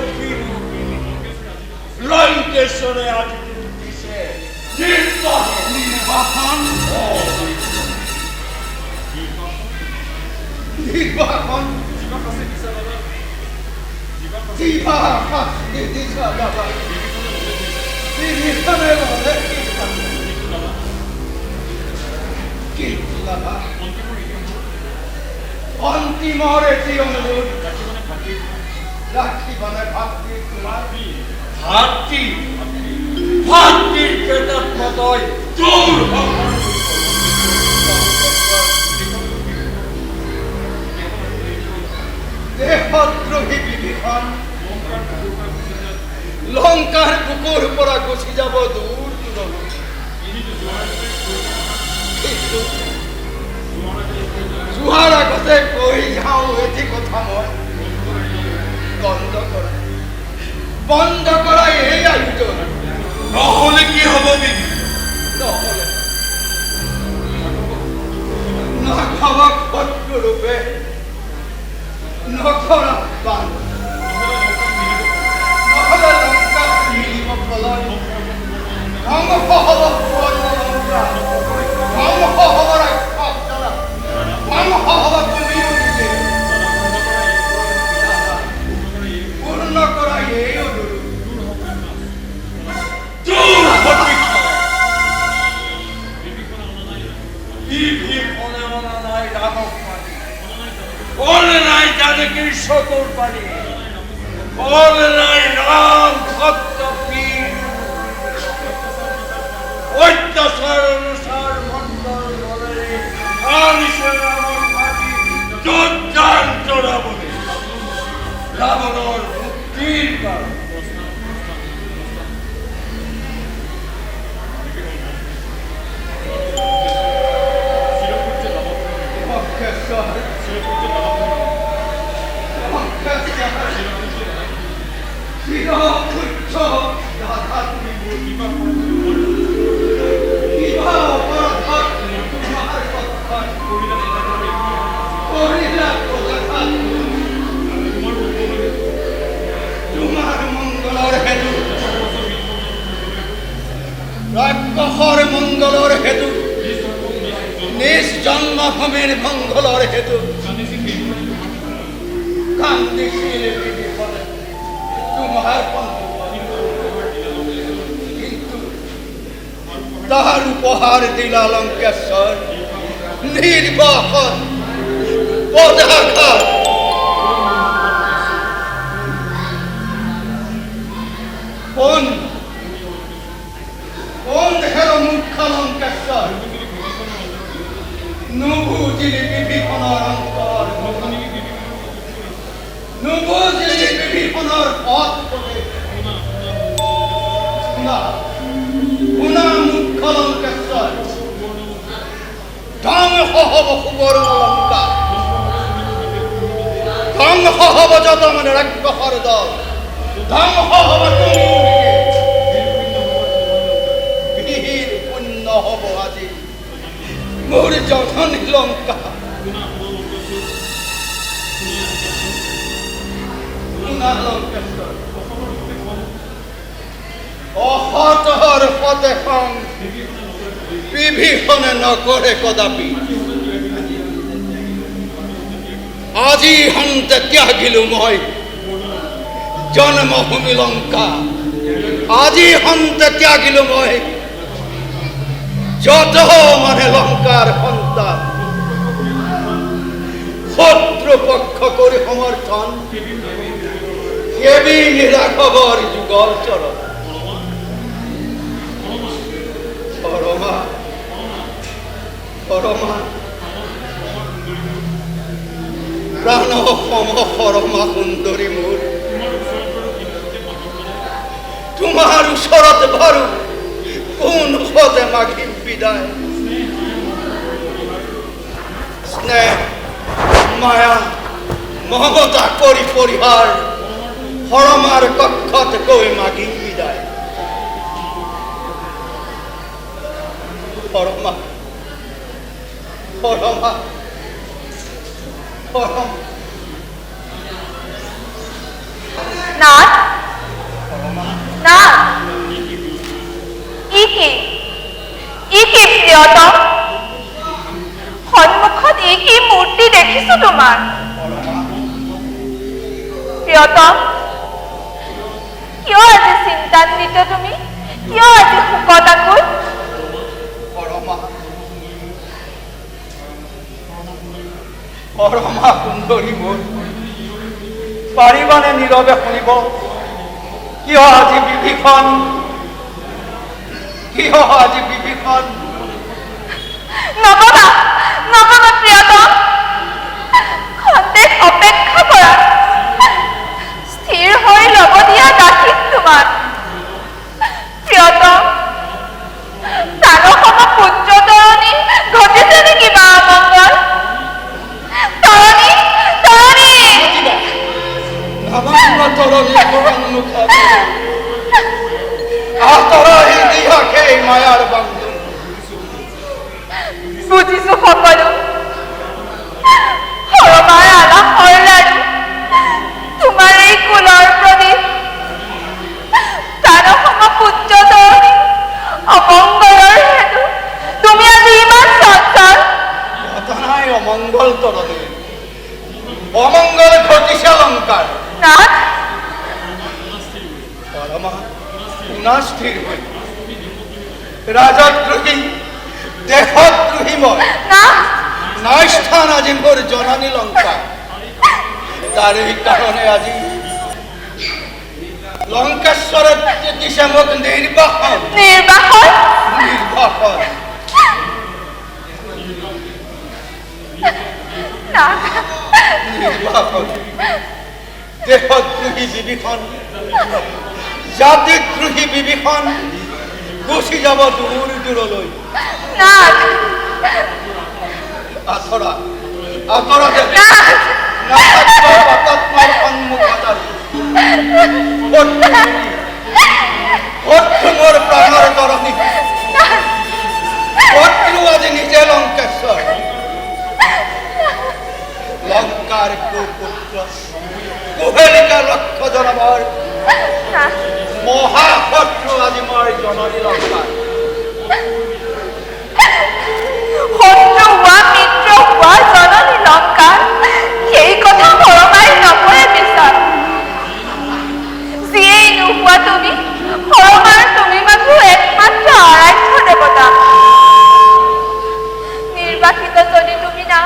লংকেশ্বৰে আজি দিছে নিৰ্বাসন অন্তিমৰ এটি অনুৰোধ ৰাখিবানে ভাতৃ তোমাৰ ভাতৃৰ পেটত মতই তোৰ দেশদ্ৰোহী বিভীষণ লংকাৰ বুকুৰ পৰা গুচি যাব দূৰ যোৱাৰ আগতে কৈ যাওঁ এটি কথা মই বন্ধ কৰা এই আয়োজন নহলে কি হ'ব নহলে নখবক শত্ৰুৰূপে নখৰা বান নহলে লংকা মিলিব ফলত ধ্বংস হ'ব লংকা ধ্বংস হ'ব ৰাক্ষস জনা ধ্বংস হ'ব তুমিও নিজে পূৰ্ণ কৰা এই অনুৰোধ নাই জানকীৰ চকুৰ পানী নাই ৰাম ভক্ত পীৰ অত্যাচাৰ অনুসাৰ মণ্ডল বলেৰে আনিছে ৰামৰ মাটি যুদ্ধান্তৰাবলে ৰাৱণৰ মুক্তিৰ কাৰণ ৰাক্ষসৰ মংগলৰ হেতু নিজ জন্মভূমিৰ মংগলৰ হেতু কান্দিছিল বিভীষণে তোমাৰ কিন্তু তাহাৰ উপহাৰ দিলা লঙ্কেশ্বৰ নিৰ্বাসন পদাঘাত কোন হেৰ মূৰ্খ লঙ্কেশ্বৰ নুবুঝিলি বিভীষণৰ অন্তৰ নুবুঝিলি বিভীষণৰ পথ না অলঙ্কেশ্বৰ ধ্বংস হব সুবৰ্ণ লংকা, ধ্বংস হব যত মানে ৰাক্ষসৰ দল, ধ্বংস হব তুমি, বীৰ পুণ্য হব আজি মোৰ জননী লংকা। অসতৰ ফতেখন বিভীষণে নকৰে কদাপি, আজি হন্তে ত্যাগিলো মই জন্মভূমি লংকা, আজি হন্তে ত্যাগিলো মই যত মানে লংকাৰ সন্তান, শত্ৰুপক্ষ কৰি সমৰ্থন সেবী নিৰাখবৰ যুগল চৰণ। পৰমা পৰমা প্ৰাণ সম পৰমা সুন্দৰী মোৰ, তোমাৰ ওচৰত বাৰু কোন পদে মাগিম বিদায়, স্নেহ মায়া মমতা কৰি পৰিহাৰ পৰমাৰ কক্ষত গৈ মাগিম বিদায়। পৰমা পৰমা পৰম নাথ, নাথ, ই কি প্ৰিয়তম, সন্মুখত ই কি মূৰ্তি দেখিছো তোমাৰ। প্ৰিয়তম, কিয় আজি চিন্তান্বিত তুমি, কিয় আজি শোকত আকুল। পৰমা পৰমা সুন্দৰী মোৰ, পাৰিবানে নীৰৱে শুনিব, কিয় আজি বিভীষণ, কিয় আজি বিভীষণ। নকবা নকবা প্ৰিয়তম, খন্তেক অপেক্ষা কৰা, স্থিৰ হৈ ল'ব দিয়া দাসীক তোমাৰ। প্ৰিয়তম, প্ৰাণসম পুত্ৰ তৰণী, ঘটিছে নেকি বা অমংগল। তৰণী, তৰণী, মায়াৰ বান্ধোন বুজিছো সকলো, সৰমাৰ আলাসৰ লাৰু, তোমাৰ এই কুলৰ প্ৰদীপ, প্ৰাণসম পুত্ৰ তৰণী, অমংগলৰ হেতু তুমি আজি ইমান চঞ্চল। কথা নাই অমংগল তৰণী, অমংগল ঘটিছে লংকাৰ। নাথ, পৰমা পুনাস্থিৰ হৈ ৰাজদ্ৰোহী দেশদ্ৰোহী মই, নাথ, নাই স্থান আজি মোৰ জননী লংকা। তাৰ এই কাৰণে আজি লঙ্কেশ্বৰেৰ দিশে মোক নিৰ্বাসন, নিৰ্বাসন, নিৰ্বাসন। নিৰ্বাসন দেশদ্ৰোহী বিভীষণ, জাতিদ্ৰোহী বিভীষণ গুচি যাব দূৰ দূৰলৈ। নাথ, আঁতৰা আঁতৰা দেৱী, পাতাত্মাৰ সন্মুখত মোৰ প্ৰাণৰ তৰণী, শত্ৰু আজি নিজে লঙ্কেশ্বৰ, লঙ্কাৰ কুপুত্ৰ কুহেলিকা লক্ষ্য জনমৰ মহাশত্ৰু আজি মই জননী লঙ্কাৰ। শত্ৰু হোৱা মিত্ৰ হোৱা জননী লঙ্কাৰ, সেই কথা সৰমাই নকৰে পিছত। যিয়েই নোহোৱা তুমি, সৰমাৰ তুমি মাথো একমাত্ৰ আৰাধ্য দেৱতা। নিৰ্বাসিত যদি তুমি না,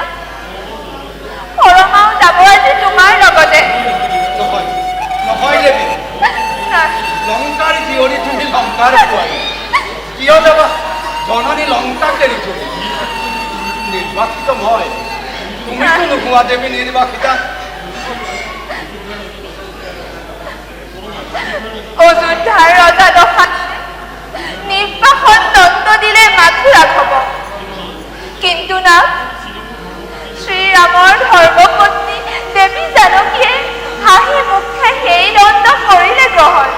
সৰমাও যাব আজি তোমাৰ লগতে। নহয় নহয় দেৱী, লঙ্কাৰ জীয়ৰী তুমি লঙ্কাৰ পোৱাই, কিয় যাবা জননী লঙ্কাক এৰি থৈ। নিৰ্বাসিত মই, তুমিতো নোহোৱা দেৱী নিৰ্বাসিতা। অযোধ্যাৰ ৰজা দশাত নিৰ্বাসন দণ্ড দিলে কিন্তু না, শ্ৰীৰামৰ ধৰ্মপত্নী দেৱী জানকীয়ে হাঁহি মুখে সেই দণ্ড কৰিলে গ্ৰহণ।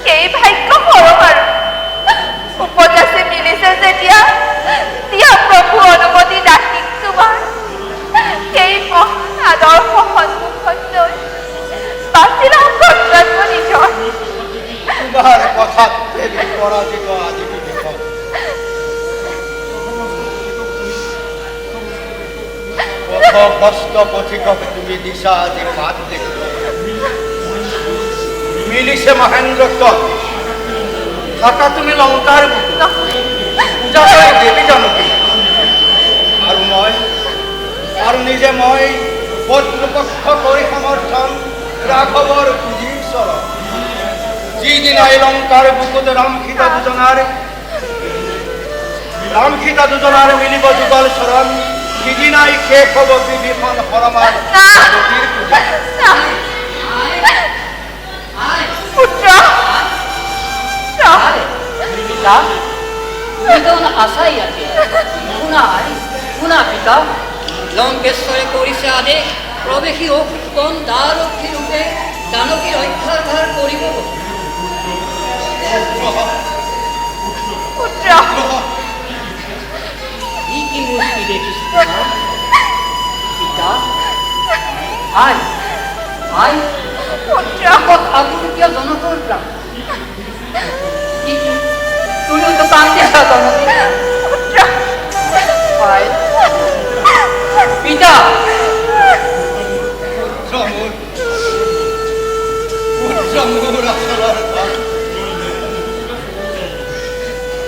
সেই ভাগ্য সৰম আৰু উপজাচি মিলিছে যেতিয়া দিয়া প্ৰভু অনুমতি দাসীক তোমাৰ সেই মহান আদৰ্শ সন্মুখত লৈ বাচিলাম কৰ্তব্য নিজৰ। তোমাৰ কথাত দেৱী পৰাজিত আজি বিভীষণ। পথভ্ৰষ্ট পথিকক তুমি দিছা আজি বাট দেখুৱা। মিলিছে মহেন্দ্ৰ থাকা তুমি লংকাৰ পূজা কৰে দেৱী জানকী। আৰু নিজে মই কৰ্তৃপক্ষ কৰি সমৰ্থন ৰাঘৱৰ পুঁজিৰ চৰণ। যিদিনাই লংকাৰ বুকুত ৰাম সীতা দুজনাৰ মিলিব যুগল চৰণ, সিদিনাই শেষ হ'ব বিভীষণ হৰমাৰ জ্যোতিৰ পূজা। পুত্ৰ পিতা নিধন আশাই আছে। শুনা পিতা, লঙ্কেশ্বৰে কৰিছে আদেশ, প্ৰৱেশী অশুকন দ্বাৰক্ষী ৰূপে জানকী ৰক্ষাৰ ভাৰ কৰিব। পুত্ৰ কি মূৰ্তি দেখিছো পিতা? পুত্ৰ আপুৰুকীয়া জনকৰ প্ৰাণ। তুমিও তো কান্দে আছা জনকী। পিতা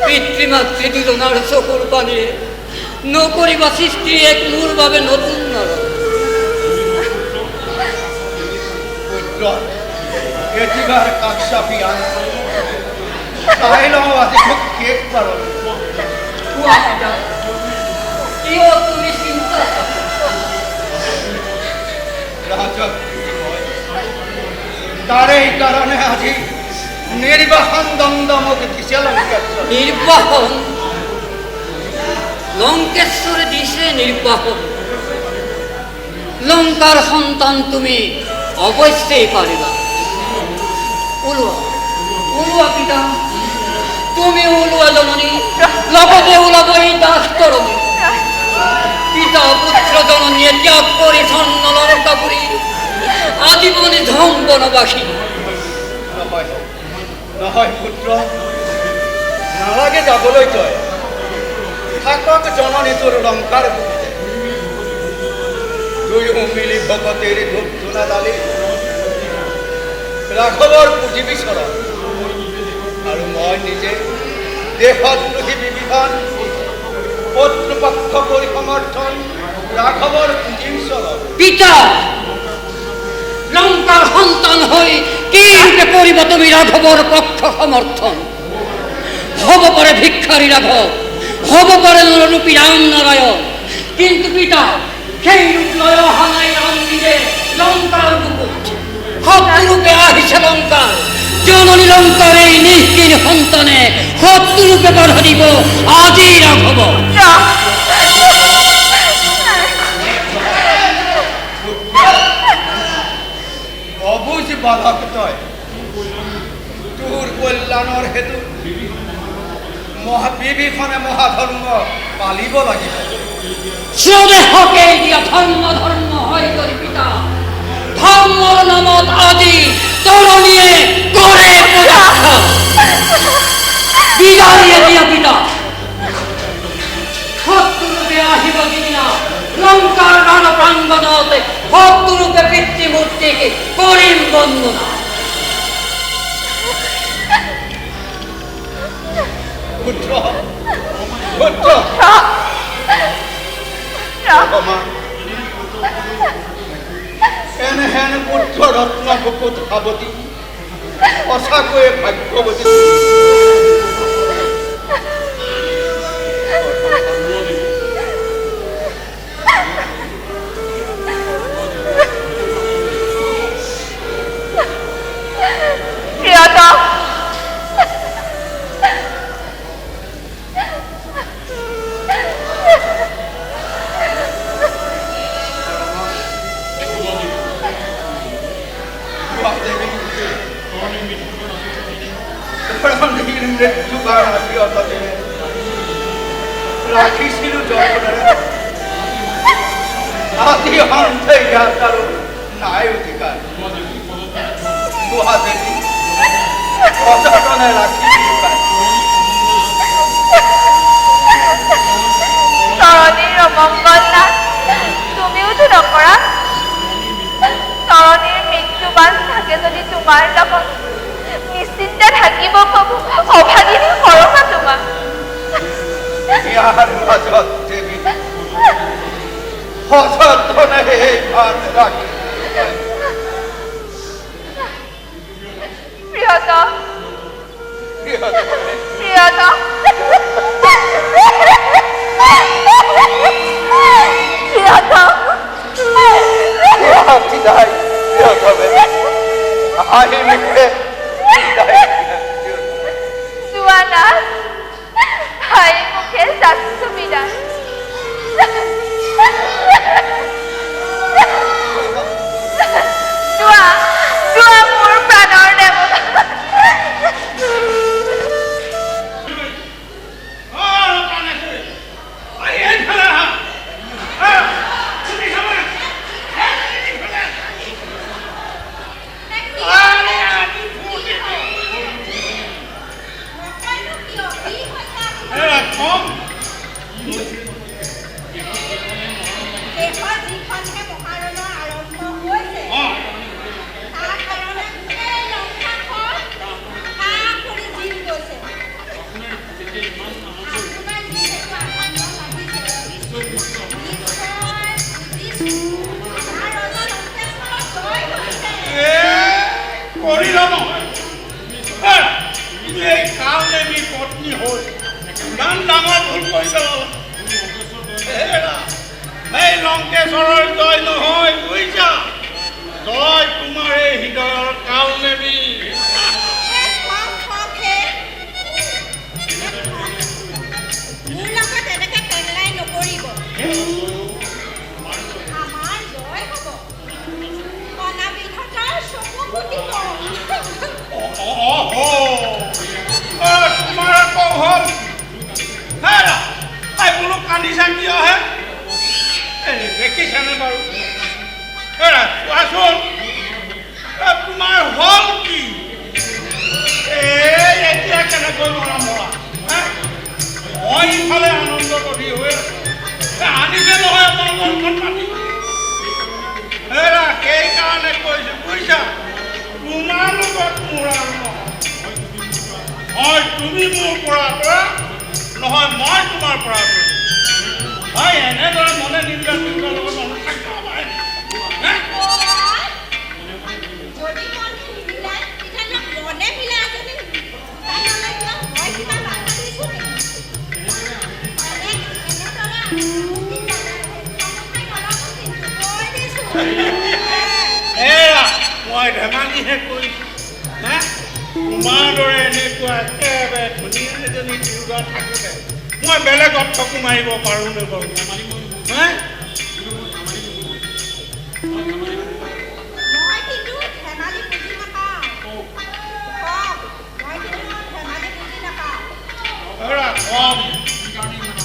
পিতৃমাতৃ দুজনাৰ চকুৰ পানীৰে নকৰিবা সৃষ্টি এক মোৰ বাবে নতুন নৰক। এটিবার কাকসাফি আন চাইলাম আজি খুব কেক পারো। কিয় তুমি চিন্তা তারেই কারণে আজি নির্বাহন দমদমক দিছে লঙ্কেশ্বর। নির্বাহন লঙ্কেশ্বরে দিছে নির্বাহন। লঙ্কার সন্তান তুমি অবশ্যই পারিবা। ওলোৱা পিতা, তুমি ওলোৱা জননী, লগতে ওলাব এই দাস তৰণী। পিতা পুত্ৰ জননীয়ে ত্যাগ কৰি স্বৰ্ণ লংকাপুৰী আজীবনে ধম বনবাসী। নহয় পুত্ৰ, নালাগে যাবলৈ তই। থাকক জননী তোৰ লংকাৰ বুকুতে। দুয়ো মিলি ভকতেৰ ধূপ ধূনা দালি ৰাঘৱৰ পুঁজিবি চৰণ। আৰু মই নিজে দেশত লোহি বিভীষণ কৰ্তৃপক্ষ কৰি সমৰ্থন ৰাঘৱৰ পুঁজিৰ চৰণ। পিতা লঙ্কার সন্তান হই কি রূপে করিব তুমি রাঘবর পক্ষ সমর্থন? হব পরে ভিক্ষারী রাঘব, হব পরে নররূপী রাম নারায়ণ। কিন্তু পিতা সেই রূপ লয় হানাই রাম নিজে লঙ্কার বুকুট। শত্রুরূপে আহিছে লঙ্কার জননী লঙ্কার এই নিষ্কিন সন্তানে শত্রুরূপে বাধা দিব আজি রাঘব। অবুজ বালক তই, তোৰ কল্যাণৰ হেতু বিভীষণে মহাধৰ্ম পালিব লাগিব। স্বদেহকে দিয়া ধর্ম হয় করি পিতা। ধর্মর নামত আজি তরণীয়ে করে বিদারিয়ে দিয়া পিতা। শত্রুরূপে আহিব কিনা লঙ্কার রণ প্রাঙ্গণতে শত্রুরূপে পিতৃমূর্তিকে করিম বন্দনা। পুত্ৰ পুত্ৰ এনেহেন পুত্ৰ ৰত্ন বুকুত সাৱতী সঁচাকৈয়ে ভাগ্যৱতী। ৰাতিয়ততে ৰাখিছিলোঁ যতনেৰে আজি অন্তে ইয়াত আৰু নাই অধিকাৰ গুৱাহাটী সযতনে ৰাখিছিলোঁ তৰণীৰ অমংগল নাথ তুমিওতো নকৰা তৰণীৰ মৃত্যুবান থাকে যদি তোমাৰ লগত নিশ্চিন্তে থাকিব পাবো অভাগিনী সৰমা তোমাক ইয়াৰ মাজত দেৱী সযতনে এই ভাত ৰাখি প্ৰিয়তম প্ৰিয়তম প্ৰিয়তম বিদায় প্ৰিয়তমে আহি মুখে বিদায় যোৱা নাথ হাঁহি মুখে যাচ্ছো বিদায় যোৱা যোৱা মোৰ প্ৰাণৰ দেৱতা পত্নী হৈ ইমান ডাঙৰ ভুল কৰি পেলালা এই লংকেশ্বৰৰ জয় নহয় বুজিছা জয় তোমাৰ এই হৃদয়ৰ কাল নেবি মোৰ লগত এনেকে টেংলাই নকৰিব আমাৰ জয় হ'ব অনাবিধতাৰ চকু ফুটিব তোমাৰ আকৌ হ'ল তাই বোলো কান্দিছা কিয় হে দেখিছানে বাৰু কোৱাচোন তোমাৰ হ'ল কি এতিয়া কেনেকৈ মৰা মৰা মই ইফালে আনন্দ কৰি হৈ আনিছে নহয় আপোনালোকৰ পাতি সেইকাৰণে কৈছো বুজিছা তোমাৰ লগত মোৰ আৰু নহয় তুমি মোৰ পৰা নহয় মই তোমাৰ পৰা হয় এনেদৰে মনে নিদিলে তোমাৰ লগত মানুহ থাকিব পাৰে যদি মনে নিমিলাই তেতিয়াহ'লে মনে মিলাই যদি তাইলৈ কিয় মই কিবা বাধা দিছোঁ এয়া মই ধেমালিহে কৰিছোঁ তোমাৰ দৰে এনেকুৱা একেবাৰে ধুনীয়া এজনী তিৰোতা থাকোঁতে মই বেলেগত চকু মাৰিব পাৰোঁনে বাৰু মই কিন্তু ধেমালি বুজি নাপাওঁ মই কিন্তু ধেমালি বুজি নাপাওঁ কম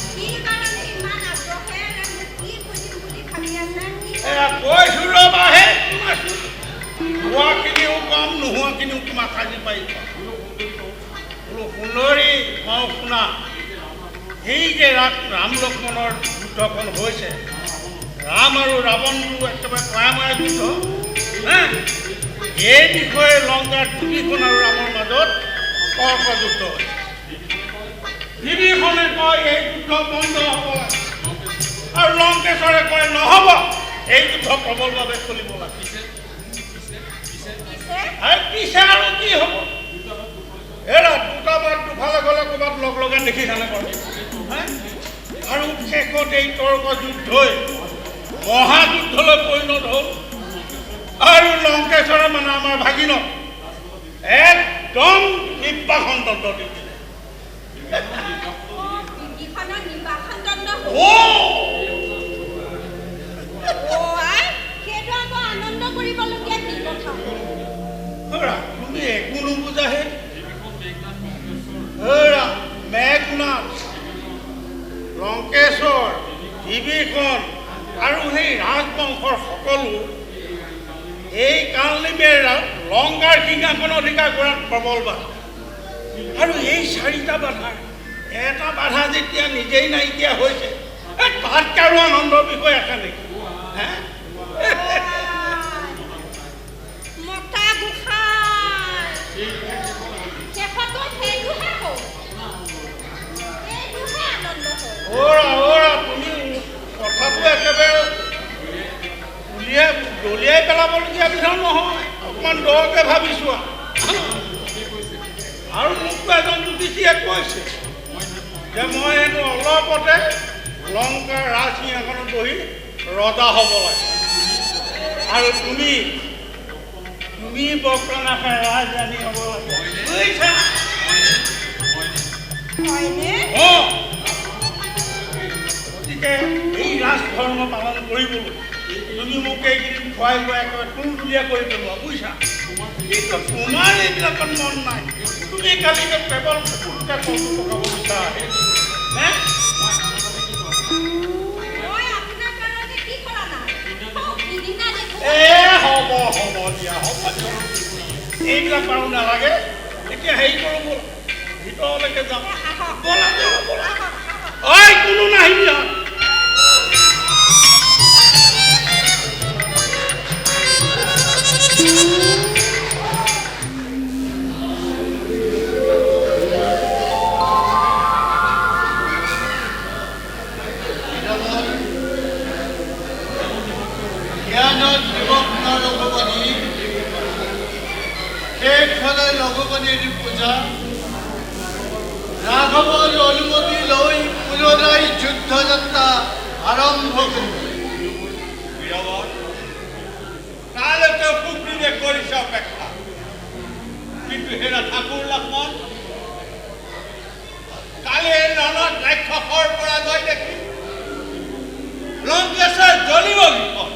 কি কাৰণে ইমান আগ্ৰহেৰে মোক কি বুজিম বুলি ভাবি আছে এয়া কৈছোঁ ৰ'বাহে হোৱাখিনিও কম নোহোৱাখিনিও তোমাক সাজি পাৰিবা বোলো সুন্দৰী মই শুনা এই যে ৰাম লক্ষ্মণৰ যুদ্ধখন হৈছে ৰাম আৰু ৰাৱণটো একেবাৰে কয়াময় যুদ্ধ এই বিষয়ে লংকাৰ পৃথিৱীখন আৰু ৰামৰ মাজত তৰ্ক যুদ্ধ হৈছে পৃথিৱীখনে কয় এই যুদ্ধ বন্ধ হ'ব লাগে আৰু লংকেশ্বৰে কয় নহ'ব এই যুদ্ধ প্ৰবলভাৱে চলিব লাগে পিছে আৰু কি হ'ব এৰা দুটা বাট দুফালে গ'লে ক'ৰবাত লগ লগাই দেখিছানে বাৰু আৰু শেষত এই তৰ্ক যুদ্ধই মহাযুদ্ধলৈ পৰিণত হ'ল আৰু লংকেশ্বৰে মানে আমাৰ ভাগিনক একদম নিৰ্বাসন দণ্ড দি দিলে তুমি একো নুবুজাহে নাথ, লংকেশ্বৰ, বিভীষণ আৰু সেই ৰাজবংশৰ সকলো এই কালনিমে লংকাৰ সিংহাসন অধিকাৰ কৰাত প্ৰবল বাধা। আৰু এই চাৰিটা বাধাৰ এটা বাধা যেতিয়া নিজেই নাইকিয়া হৈছে, তাতকৈ আৰু আনন্দৰ বিষয় আছে নেকি? মতা গোসাঁই শেষতো সেইটোহে হ'ল, সেইটোহে আনন্দ হ'ল। অৰা তুমি কথাটো একেবাৰে দলিয়াই পেলাবলগীয়া বিধান নহয়, অকণমান দৰকৈ ভাবিছোৱা। আৰু মোকতো এজন জ্যোতিষীয়ে কৈছে যে মই হেনো অলপতে লংকাৰ ৰাজসিংহাসনত বহি ৰজা হ'ব লাগে, আৰু তুমি বক্ৰনাথে ৰাজৰাণী হ'ব লাগে, বুজিছা? গতিকে এই ৰাজধৰ্ম পালন কৰিবলৈ তুমি মোক এইকেইদিন খুৱাই খুৱাই একেবাৰে তুলতুলীয়া কৰি পেলোৱা, বুজিছা? কিন্তু তোমাৰ এইবিলাকত মন নাই, তুমি কালি কেৱল কুকুৰকে কলটো পকাব বিচাৰা। হ'ব দিয়া, এইবিলাক বাৰু নালাগে। এতিয়া হেৰি কৰোঁ, ব'লা ভিতৰলৈকে যাম। ব'লা ঐ, কোনো নাহিবি। লঘুপতিৰ পূজা ৰাঘৱৰ অনুমতি লৈ পুনৰাই যুদ্ধযাত্ৰা আৰম্ভ কৰিব। তালৈকে সুগ্ৰীৱে কৰিছে অপেক্ষা, কিন্তু হেৰা ঠাকুৰ লক্ষ্মণ কালি এই ৰণত ৰাক্ষসৰ পৰা জয় দেখি লংকেশ্বৰ জ্বলিব বিপদ।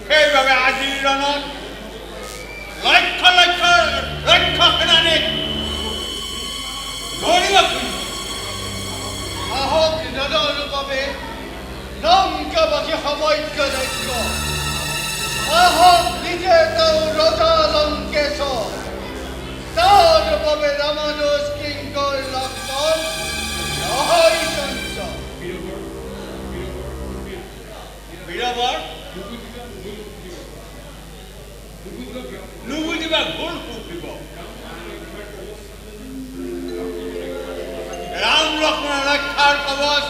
সেইবাবে আজিৰ ৰণত লক্ষ লক্ষ ৰক্ষক সেনানীক ধৰিব খুজিব। সাহস নিধনৰ বাবে লংকাবাসী সমগ্ৰ দায়িত্ব। সাহস নিজে তেওঁ ৰজা লংকেশ্বৰ, তাৰ বাবে ৰামানুজ কিংকৰ লক্ষ্মণ নহয় চঞ্চল। বীৰবৰ নুবুজিবা ভুল সুধিব। ৰাম লক্ষ্মণৰ ৰক্ষাৰ কবচ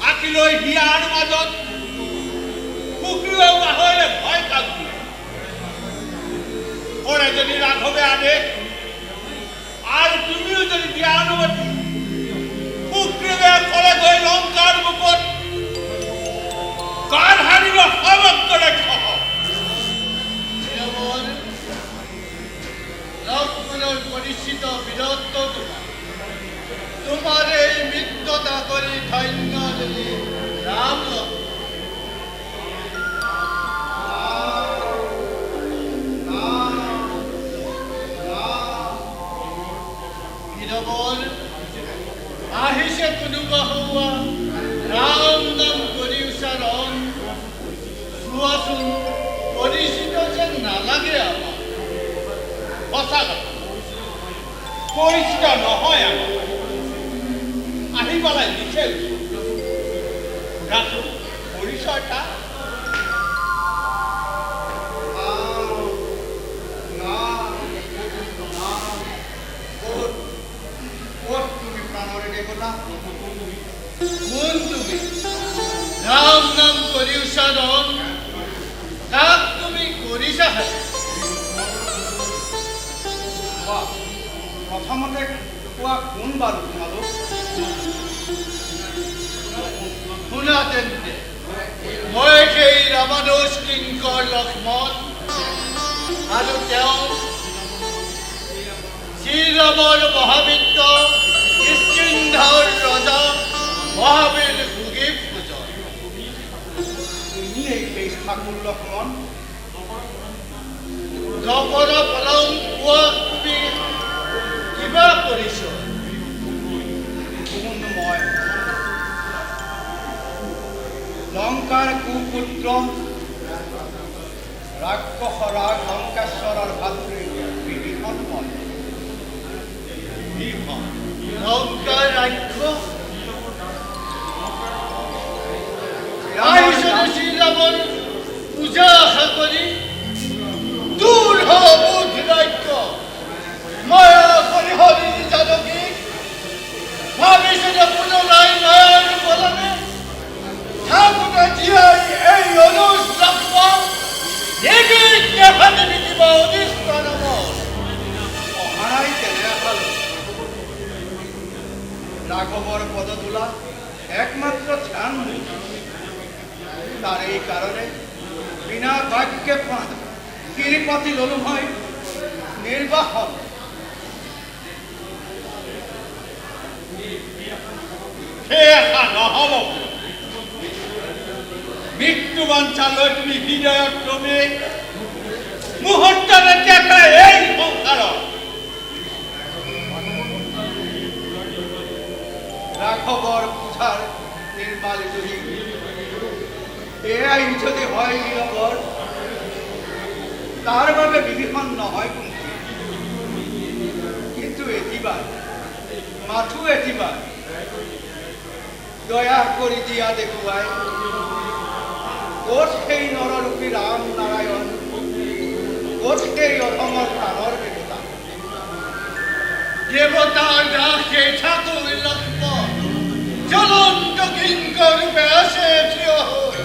আঁকি লৈ হিয়াৰ মাজত সুগ্ৰীৱেও পাহৰিলে ভয় কাঁপি কৰে যদি ৰাঘৱে আদেশ, আৰু তুমিও যদি দিয়া অনুমতি, সুগ্ৰীৱে অকলে গৈ লংকাৰ বুকত গান হাৰিব সমগ্ৰ ৰক্ষক। লক্ষ্মণৰ পৰিচিত বীৰত্ব তোমাৰ এই মিত্ৰতা কৰি ধন্য যদি ৰাম বীৰবৰ আহিছে কোনোবা হোৱা ৰাম নাম কৰি উচ্চাৰণ চোৱাচোন, পৰিচিত যেন নালাগে আমাৰ। সঁচা কথা, পৰিচিত নহয় আমাৰ। আহি পেলাই দিছে সোধাচোন পৰিচয়টা। ক'ত তুমি প্ৰাণৰে দেৱতা? কোন তুমি? ৰাম নাম কৰি উচ্চাৰণ তাক তুমি কৰিছা। প্ৰথমতে কোৱা কোন বাৰু তোমালোক? শুনা তেন্তে, মই সেই ৰামানুজ কিংকৰ লক্ষ্মণ, আৰু তেওঁ শ্ৰীৰামৰ মহামিত্ৰ কিষ্কিন্ধাৰ ৰজা মহাবীৰ সুগ্ৰীৱ পূজন। তুমি এই ঠাকুৰ লক্ষ্মণ জপৰ পলং পোৱা তুমি কিবা কৰিছ? ৰেণুকাৰ কুপুত্ৰ ৰাক্ষসৰা লংকেশ্বৰৰ ভাতৃ বিভীষণ হয়। লংকাৰ ৰাক্ষস শ্ৰীৰামৰ পূজা আশা কৰি দূৰ বুধ ৰাজ্য মায়া কৰি হৰি জানকী ভাবিছে যে পুনৰাই নয়ন বলনে ঠাকুৰে জীয়াই এই অনুষ্টাপ্য দেৱীকে ভাবি দিব অনিষ্ট নামৰ অহাৰাই তেনেকাল ৰাঘৱৰ পদতোলা একমাত্ৰ ধ্যান তাৰ এই কাৰণে বিনা বাক্যে কিৰিপতি ললু হয় নিৰ্বাহন নহব মৃত্যু বাঞ্চালৈ তুমি হৃদয়ত তুমি মুহূৰ্ততে দেখা এই সংসাৰত ৰাঘৱৰ পূজাৰ নিৰ্মালিত এয়াই যদি হয় নিৰৱৰ তাৰ বাবে বিভীষণ নহয় কুন্তি কিন্তু এটিবাৰ মাথো এটিবাৰ দয়া কৰি দিয়া দেখুৱাই ক'ত সেই নৰৰূপী ৰাম নাৰায়ণ ক'ত সেই অধমৰ প্ৰাণৰ দেৱতা দেৱতাৰ দাসে ঠাকুৰ লক্ষ্মণ জ্বলন্ত কিংকৰ ৰূপে আছে থিয় হৈ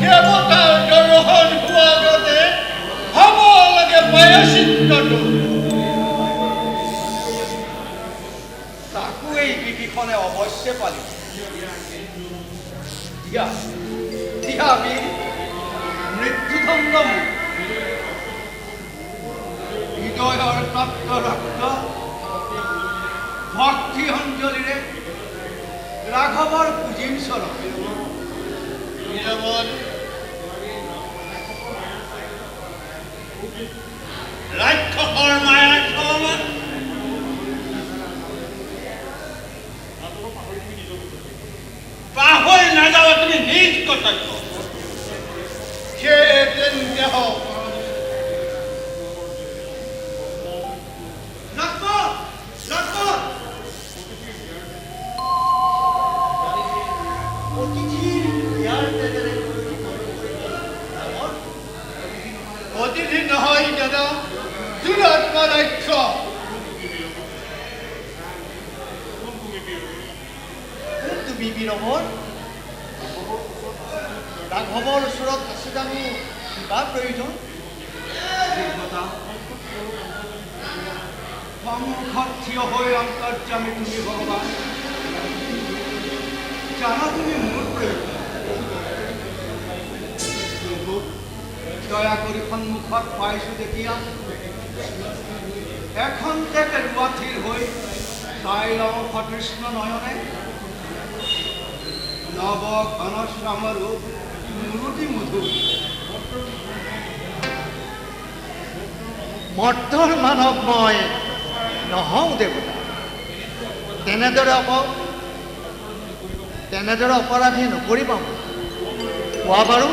দেৱতাৰ দৰ্শন হোৱাগতে হ'ব লাগে প্ৰায়শ্চিত্তটো তাকো এই বিভীষণে অৱশ্যে পালিব মৃত্যুদণ্ড হৃদয়ৰ তপ্ত ৰক্ত ভক্তি অঞ্জলিৰে ৰাঘৱৰ পূজিম চৰণ ৰাক্ষসৰ মায়াৰ চৰণ পাহৰি নাযাব তুমি নিজ কৰ্তব্য সেয়ে তেন্তে হওক অতিথি নহয় দাদা দুৰাত্মা ৰাক্ষস তুমি বিৰমৰ ৰাঘৱৰ ওচৰত আছে জানো কিবা প্ৰয়োজন সন্মুখত থিয় হৈ অন্তৰ্যামী তুমি ভগৱান জানা তুমি মোৰ প্ৰয়োজন দয়া কৰি সন্মুখত পাইছো যেতিয়া এখন পেৰুৱা থিৰ হৈ চাই লওঁ সতৃষ্ণ নয়নে নৱ ঘনশ্যাম ৰূপ মুৰুতি মধুৰ মৰ্তৰ মানৱ মই নহওঁ দেৱতা তেনেদৰে অপৰাধী নকৰিবা কোৱা বাৰু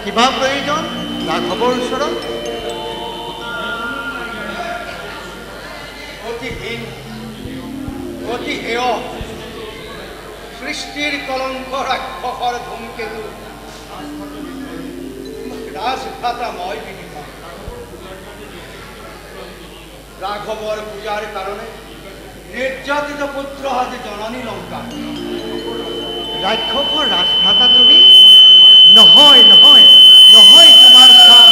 কিবা প্ৰয়োজন ৰাঘৱৰ ওচৰত অতিহীন অতি হেয় সৃষ্টিৰ কলংক ৰাক্ষসৰ ধূমকেতু ৰাজভ্ৰাতা মই বিভীষণ ৰাঘৱৰ পূজাৰ কাৰণে নিৰ্যাতিত পুত্ৰ আজি জননী লংকা ৰাক্ষসৰ ৰাজভ্ৰাতা তুমি নহয় নহয় নহয় তোমাৰ স্থান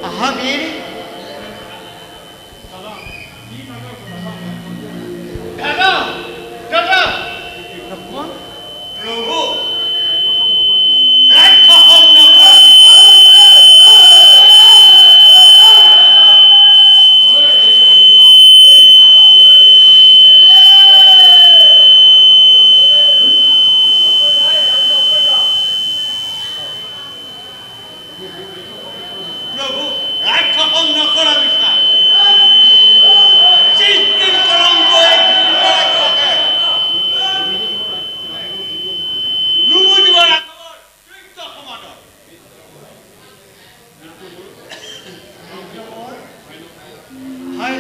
আহাবীৰ দাদা দাদা লক্ষ্মণ প্ৰভু প্ৰভু ৰাক্ষস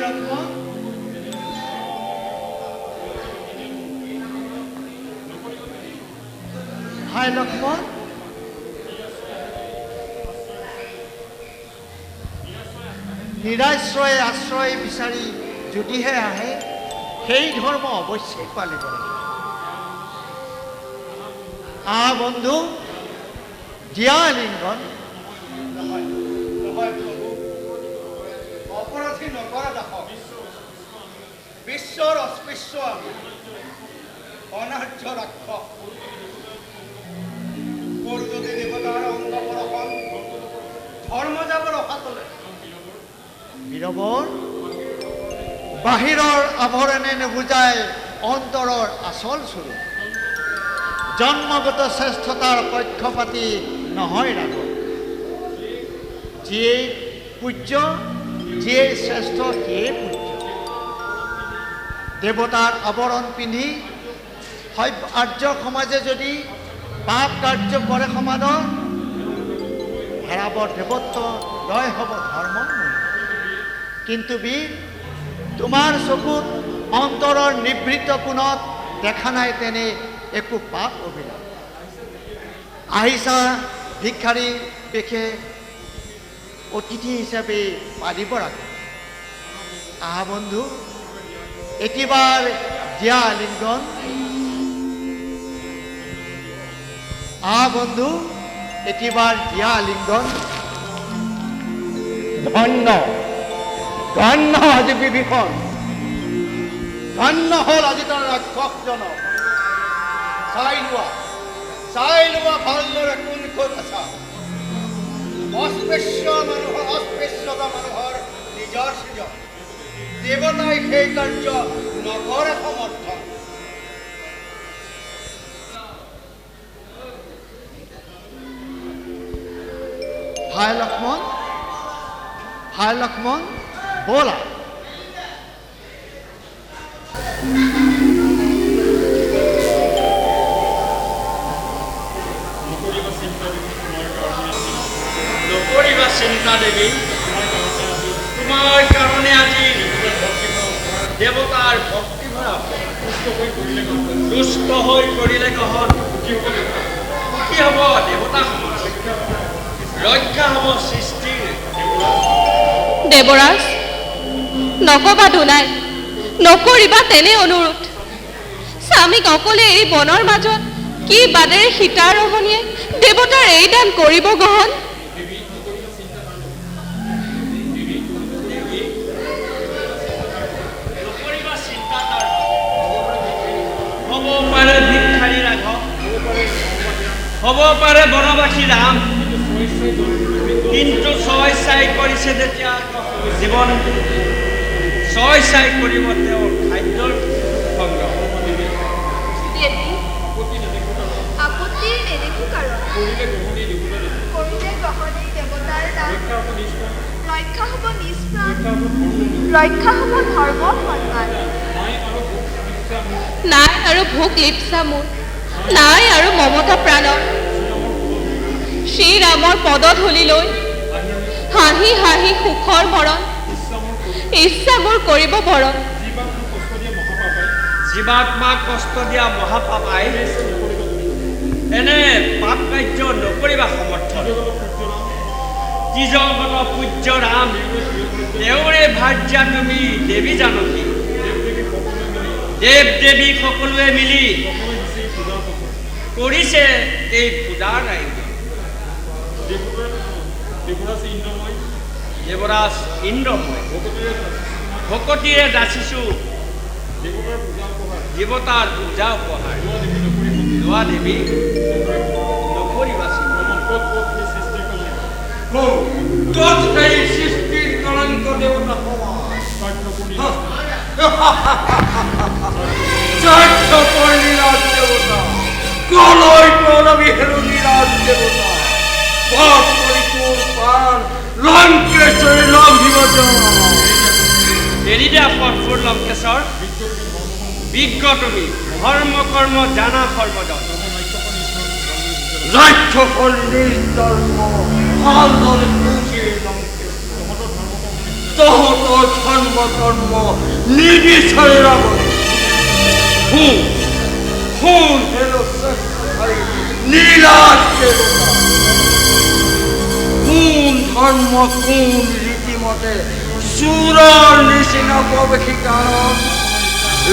লক্ষ্মণ ভাই লক্ষ্মণ, নিৰাশ্ৰয় আশ্ৰয় বিচাৰি যদিহে আহে সেই ধৰ্ম অৱশ্যেই পালিব লাগিব। বন্ধু, দিয়া লিংগন। নহয় প্ৰভু, অপৰাধী নকৰা দাসক বিশ্বৰ অস্পৃশ্য আমি অনাৰ্য ৰাক্ষস যদি দেৱতাৰ অংগ বৰষণ ধৰ্ম যাব ৰখাতলে বীৰবৰ, বাহিৰৰ আভৰণে নুবুজাই অন্তৰৰ আচল স্বৰূপ। জন্মগত শ্ৰেষ্ঠতাৰ পক্ষপাতি নহয় ৰাঘৱ। যিয়ে পূজ্য, যিয়ে শ্ৰেষ্ঠ সিয়ে পূজ্য। দেৱতাৰ আৱৰণ পিন্ধি আৰ্য সমাজে যদি পাপ কাৰ্য কৰে সমাজত, হেৰাব দেৱত্ব, লয় হ'ব ধৰ্ম। কিন্তু বীৰ, তোমাৰ চকুত অন্তৰৰ নিবৃত্ত কোণত দেখা নাই তেনে একো পাপ অভিলাষ। আহিছা ভিক্ষাৰী বেশে অতিথি হিচাপে পালিব ৰাখে। বন্ধু, এটিবাৰ দিয়া লিংগন। বন্ধু, এটিবাৰ দিয়া লিংগন। ধন্য ধন্য আজি বিভীষণ, ধন্য হ'ল আজি তাৰ ৰাক্ষসজনক। চাই লোৱা ভালদৰে কোন ক'ত আছা। অস্পৃশ্যতা মানুহৰ নিজৰ সৃজন, দেৱতাই সেই কাৰ্য নকৰে সমৰ্থন। ভাই লক্ষ্মণ, ভাই লক্ষ্মণ, ব'লা। নকৰিবা চিন্তা দেৱী, তোমাৰ কাৰণে আজি দেৱতাৰ ভক্তিভাৱ দুষ্ট হৈ কৰিলে গ্ৰহণ। সুখী হ'ব দেৱতা সমাজ, ৰক্ষা হ'ব সৃষ্টিৰ। দেৱৰাজ, নকবা দুনাই, নকৰিবা তেনে অনুৰোধ। স্বামীক অকলে এই বনৰ মাজত কি বাদেৰে সীতাৰমণীয়ে দেৱতাৰ এই দান কৰিব গ্ৰহণ। নকৰিবা চিন্তা তাৰ, হ'ব পাৰে ভিক্ষাৰী ৰাঘৱ, হ'ব পাৰে বনবাসী ৰাম, কিন্তু ছয় চাই কৰিছে যেতিয়া জীৱন, ছয় চাই কৰিব তেওঁৰ খাদ্যৰ সংগ্ৰহ। দেৱী, আপত্তিৰ নেদেখো কাৰণ। কৰিলে গ্ৰহণেই দেৱতাৰ দান। ৰক্ষা হ'ব নিষ্প্ৰাণ, ৰক্ষা হ'ব ধৰ্ম সন্মান। নাই আৰু ভোগ লিপ্সা মোৰ, নাই আৰু মমতা প্ৰাণৰ। শ্ৰীৰামৰ পদধূলি লৈ হাঁহি হাঁহি সুখৰ মৰণ, ইচ্ছা মোৰ কৰিব বৰণ। জীৱাত্মাক কষ্ট দিয়া মহাপাপাই এনে পাপ কাৰ্য নকৰিবা সমৰ্থন। ত্ৰিজগত পূজ্য ৰাম, তেওঁৰে ভাৰ্যা তুমি দেৱী জানকী। দেৱ দেৱী সকলোৱে মিলি কৰিছে এই পূজাৰ আয়োজন। দেৱৰাজ ইন্দ্ৰময়, ভকতিৰে যাচিছোঁ দেৱতাৰ পূজা উপহাৰ। লোৱা দেৱী, নকৰিবা চিন্তা। সেই সৃষ্টিৰ কলংক দেৱতা স্বাৰ্থপৰ নিৰাজ দেৱতা, কলৈ পদবী নিৰাজ দেৱতা, পথ পৰিপূৰ পাৰ লংকেশ্বৰী লম্ভিব। এৰি দিয়া পথবোৰ লংকেশ্বৰ, বিজ্ঞ তুমি, ধৰ্ম কৰ্ম জানা সৰ্বদা। ৰাক্ষসৰ নিজ ধৰ্ম ভালদৰে বুজি লংকেশ্বৰ, তহঁতৰ ধৰ্ম কৰ্ম নিবিচাৰে ৰাৱণে। শুন নীলাজ দেৱতা, কোন ধৰ্ম কোন ৰীতিমতে চোৰৰ নিচিনা প্ৰৱেশিকাৰত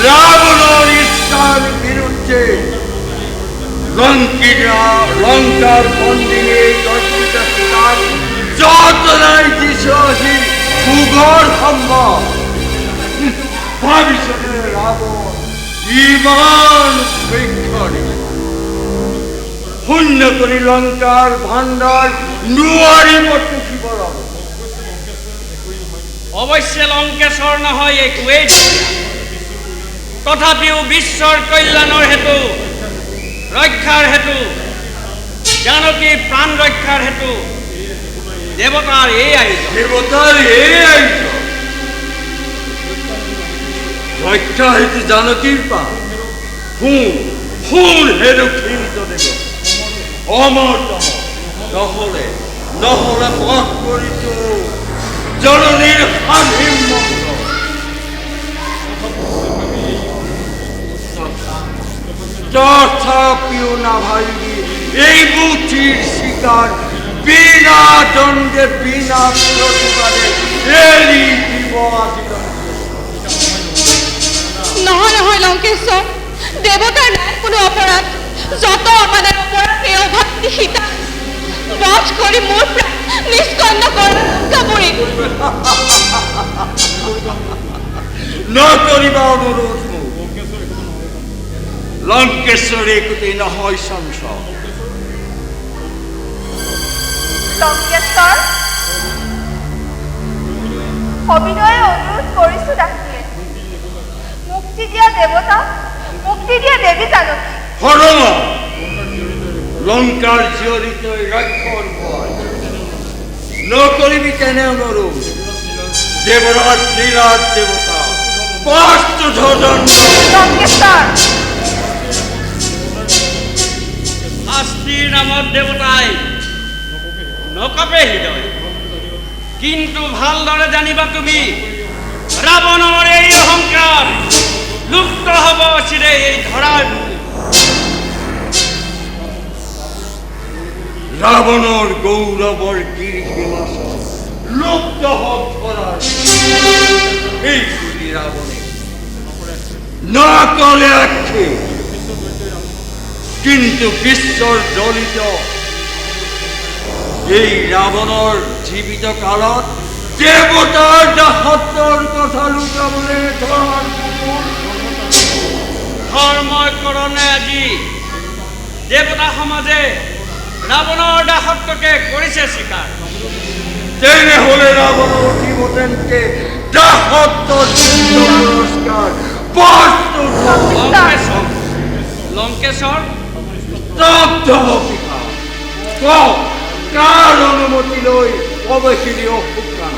ৰাৱণৰ ইচ্ছাৰ বিৰুদ্ধে লংকাৰ বন্দিনী দৰ্শিত সীতাক যতনাই দিছে আহি ভোগৰ সম্ভৱ। ভাবিছনে ৰাৱণ ইমান বৃক্ষণী শূন্য কৰি লংকাৰ ভাণ্ডাৰ নোৱাৰিব টুকিব ৰব। অৱশ্যে লংকেশ্বৰ নহয় একোৱেই তথাপিও বিশ্বৰ কল্যাণৰ হেতু ৰক্ষাৰ হেতু জানকী প্ৰাণ ৰক্ষাৰ হেতু দেৱতাৰ এই আয়োজন ৰক্ষা হেতু জানকীৰ প্ৰাণ। শুন হে দক্ষিণিত দেৱ, অমৰ নহলে পথ কৰিছো জননীৰ স্বাধীন মন্ত্ৰ। তথাপিও নাভাবিবি এই বুদ্ধিৰ শিকাৰ বিনা দণ্ডে বিনা প্ৰতিবাদে এৰি দিব আজি। নহয় লংকেশ্বৰ, দেৱতাৰ নাই কোনো অপৰাধ। যত আমাদেৰ অপৰাধ এই অভাবী সীতা বধ কৰে মোৰ প্ৰাণ নিষ্কন্ন কৰাৰ কাপড়ে নকৰিবা অনুৰোধ লঙ্কেশ্বৰে একটি নহয় সংসাৰ। লঙ্কেশ্বৰ অভিনয়ে অনুৰোধ কৰিছো দাসীয়ে, মুক্তি দিয়া দেৱতা, মুক্তি দিয়া দেৱী জানকী। হৰমা লংকাৰ জীয়ৰিত ৰাক্ষৰ ভয় নকৰিবি তেনে অনুৰোধ। দেৱৰাজ নীলাজ দেৱতা পাঁচটো ধৰণ লঙ্কেশ্বৰ শাস্তিৰ নামত দেৱতাই নকপে হৃদয়, কিন্তু ভালদৰে জানিবা তুমি ৰাৱণৰ এই অহংকাৰ লুপ্ত হব চিৰে এই ধৰাৰ। ৰাৱণৰ গৌৰৱৰ গিৰিসীমা লুপ্ত হক ধৰাৰ। এই বুলি ৰাৱণে নকলে আক্ষে, কিন্তু বিশ্বৰ দলিত এই ৰাৱণৰ জীৱিত কালত দেৱতাৰ দাসত্বৰ কথা লুকাবলৈ ধৰাৰ ধৰ্মৰ কাৰণে আজি দেৱতা সমাজে ৰাৱণৰ দাসত্বকে কৰিছে স্বীকাৰ। তেনেহলে ৰাৱণৰ জীৱতেন্তে দাসত্বৰ পুৰস্কাৰ লংকেশ্বৰ স্তব্ধ পিতা কাৰ অনুমতি লৈ প্ৰৱেশিলি অসুকান।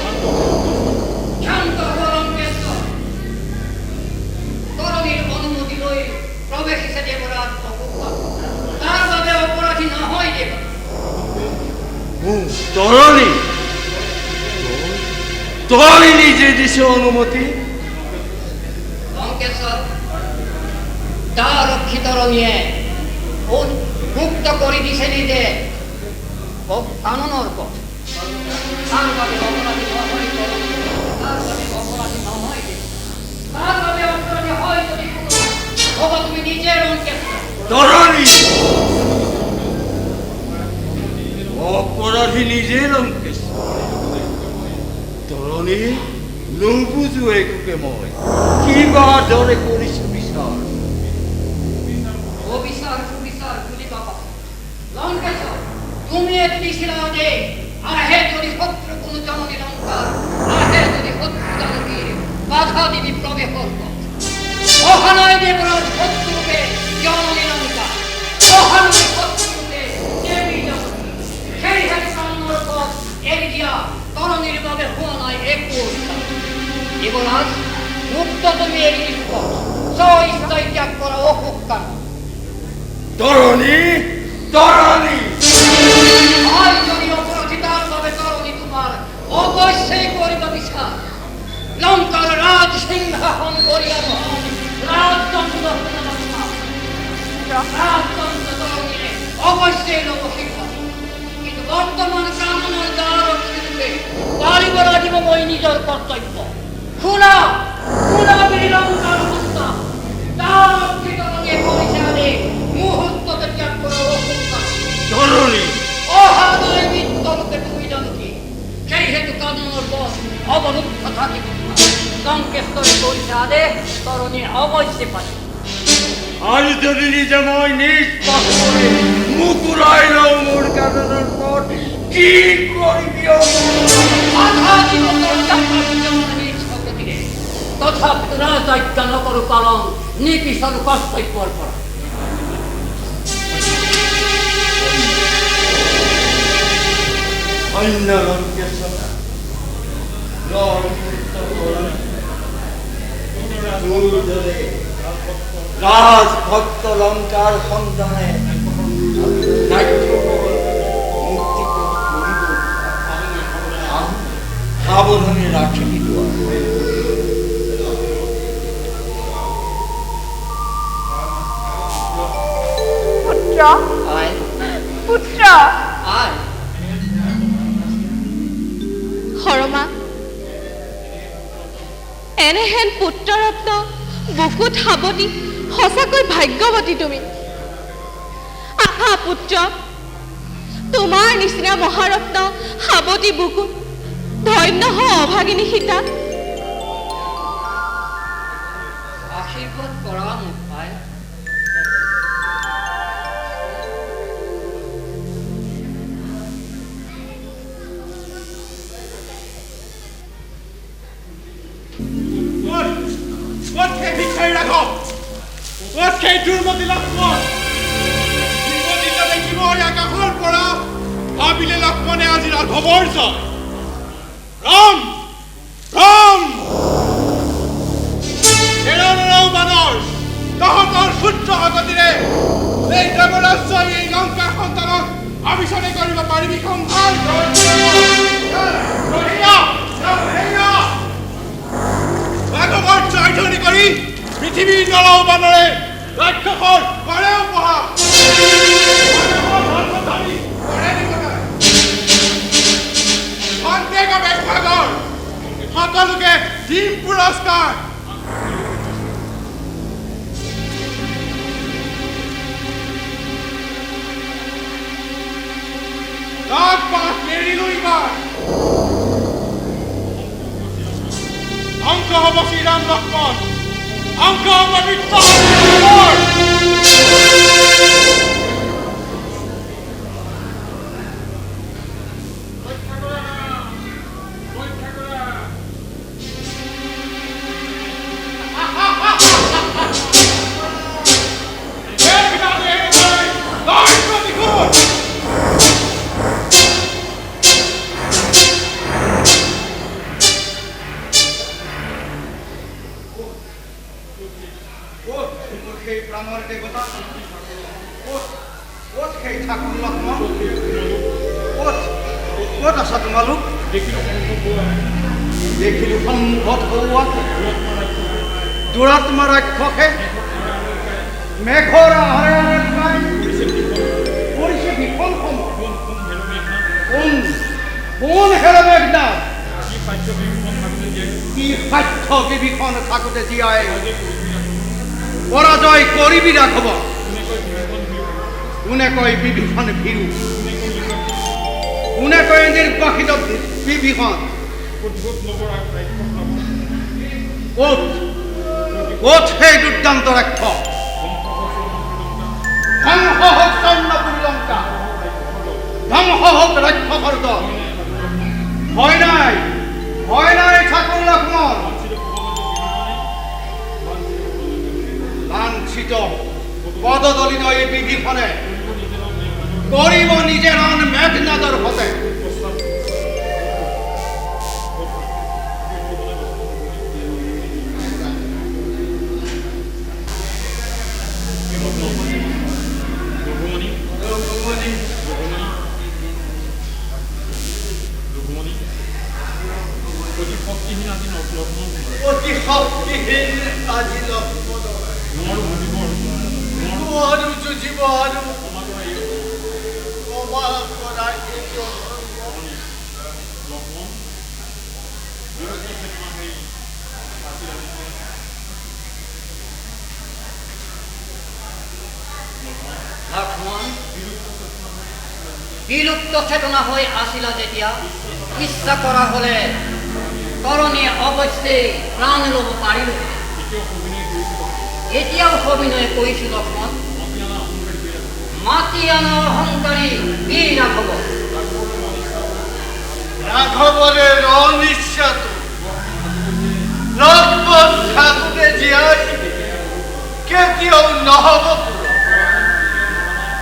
শান্ত হব লঙ্কেশ্বৰ, তরণীর অনুমতি লৈ প্রবেশিছে দেবরাজ অকুপাল, তার বাবে অপরাধী নহয় দেবতা। তরণী নিজে দিছে অনুমতি। লঙ্কেশ্বর তার রক্ষিত রঙিয়ে মুক্ত করে দিছে নিজে কাননের পথ। তার বাবে অপরাধী নহয় তরণী, তার বাবে অপরাধী নহয় দেবতা, তার বাবে অপরাধী হয় যদি হব তুমি নিজে লঙ্কেশ্বর। তরণী অপরাধী নিজে লঙ্কেশ্বর। তরণী নুবুজো একোকে মই কিবা দৰে কৰিছো বিচাৰ। অবিচার সুবিচার ভুলি বাবা লঙ্কেশ্বর, তুমি এত দিছিলা যে আহে যদি শত্রু কোন জননী লঙ্কার, আহে যদি শত্রু জননীর বাধা দিবি প্রবেশ অহানয় দেবরাজ শত্রুকে জননী লঙ্কা, অহানয় শত্রুকে দেবী জননী। সেই হেতু কান্নর পথ এড়ি দিয়া তরণীর বাবে হওয়া নয় একুশ দেবরাজ মুক্ত তুমি এড়ি দিব স্বইচ্ছায় ত্যাগ করা অকুক কান। তরণী তরণী আজ যদি অপরাধী তার বাবে তরণী তোমার অবশ্যই করিবা বিচার। সিংহাসন করিয়া রাজদণ্ড অবশ্যই লোক সিংহাসন, কিন্তু বর্তমান কানুনের দ্বারা রক্ষিতে পারিব রাজিব মই নিজের কর্তব্য। খুনা খুনা বিলঙ্কার হত্যা তার রক্ষিত রঙে পরিচালে মুহূর্তকে ত্যাগ করে অহংকার ধরণী অহাদয় বিত্তরূপে তুমি জানকি, সেই হেতু কানুনের পথ অবরুদ্ধ থাকিব। লঙ্কেশ্বরে পরিচালে তরণী অবশ্যই পারে। আজ যদি নিজে মই নিজ পাশ করে মুকুরাইল মোর কারণের পর কি করিবি আধা জীবন নিজ দিলে তথাপি রাজদায়িত্ব ন করু পালন নিপিসর কর্তব্যর পর। অন্য লঙ্কেশ্বর রাজভক্ত লঙ্কার সন্ধানে মুক্তি সাবধানে রাখি পুত্র আয় পুত্র আয় হৰমা, এনেহেন পুত্ৰৰত্ন বুকুত সাৱটি সঁচাকৈ ভাগ্যৱতী তুমি। আহা পুত্ৰ, তোমাৰ নিচিনা মহাৰত্ন সাৱটি বুকুত ধন্য হ অভাগিনী সীতা। আশীৰ্বাদ কৰা মোক পায়। ভিক্ষাৰী ৰাখক, সেই দুৰ্মতি লক্ষ্মণ দেখিব আকাশৰ পৰা ভাবিলে লক্ষ্মণে আজি ৰাঘৱৰ জয়। ৰাম ৰাম বানৰ তহঁতৰ সূত্ৰ আগতিৰে এই দেৱৰাজ্যই এই লংকাৰ সন্তানক আবিচনে কৰিব পাৰিবি সংসাৰ ৰাঘৱৰ জয়ধ্বনি কৰি পৃথিৱীৰ নৰও বানৰে ৰাক্ষসৰ কৰেও পহা সকলোকে দিম পুৰস্কাৰ। অংক হব শ্ৰীৰাম লক্ষ্মণ, অংক হব মৃত্যু। সেই প্ৰাণৰ দেৱতা ক'ত সেই ঠাকুৰ লক্ষ্মণ ক'ত আছা তোমালোক? দেখিলো সন্মুখত হৌৱা দুৰাত্মা ৰাক্ষসে মেঘৰ আহাৰে কৰিছে ভীষণ সময়। কোন হেৰে মেঘনাথ কি সাধ্য বিভীষণ থাকোঁতে জীয়াই পৰাজয় কৰিবি ৰাঘৱ। কোনে কয় বিভীষণ ভীৰু, কোনে কয় নিৰ্বাসিত বিভীষণ? ক'ত সেই দুৰ্দান্ত ৰাক্ষস? ধ্বংস হওক স্বৰ্ণপুৰী লংকা, ধ্বংস হওক ৰাক্ষসৰ দল। ভয় নাই ঠাকুৰ লক্ষ্মণ। লাঞ্ছিত পদদলিত এই বিভীষণে কৰিব নিজেৰ মেঘনাদৰ হতে। অতি শক্তিহীন আজি লক্ষ্মণ অতি শক্তিহীন আজি লক্ষ্মণ নোৱাৰো ভাবিব নোৱাৰো যুঁজিব আৰু ক্ষমা কৰা এই ক্ষমা কৰা এইটো লক্ষ্মণ বিৰোধী ক্ষেত্ৰ হৈ ফাঁচি লাগিছে লক্ষ্মণ বিলুপ্ত চেতনা হৈ আছিলা যেতিয়া ইচ্ছা কৰা হলে তৰণীয়ে অৱশ্যেই প্ৰাণ ল'ব পাৰিলো এতিয়াও অভিনয় কৰিছো লক্ষ্মণ মাতি আনা অহংকাৰী বীৰ ৰাঘৱ ৰাঘৱৰে ৰণ ইচ্ছাটো লক্ষ্মণ থাকোঁতে জীয়াই কেতিয়াও নহ'ব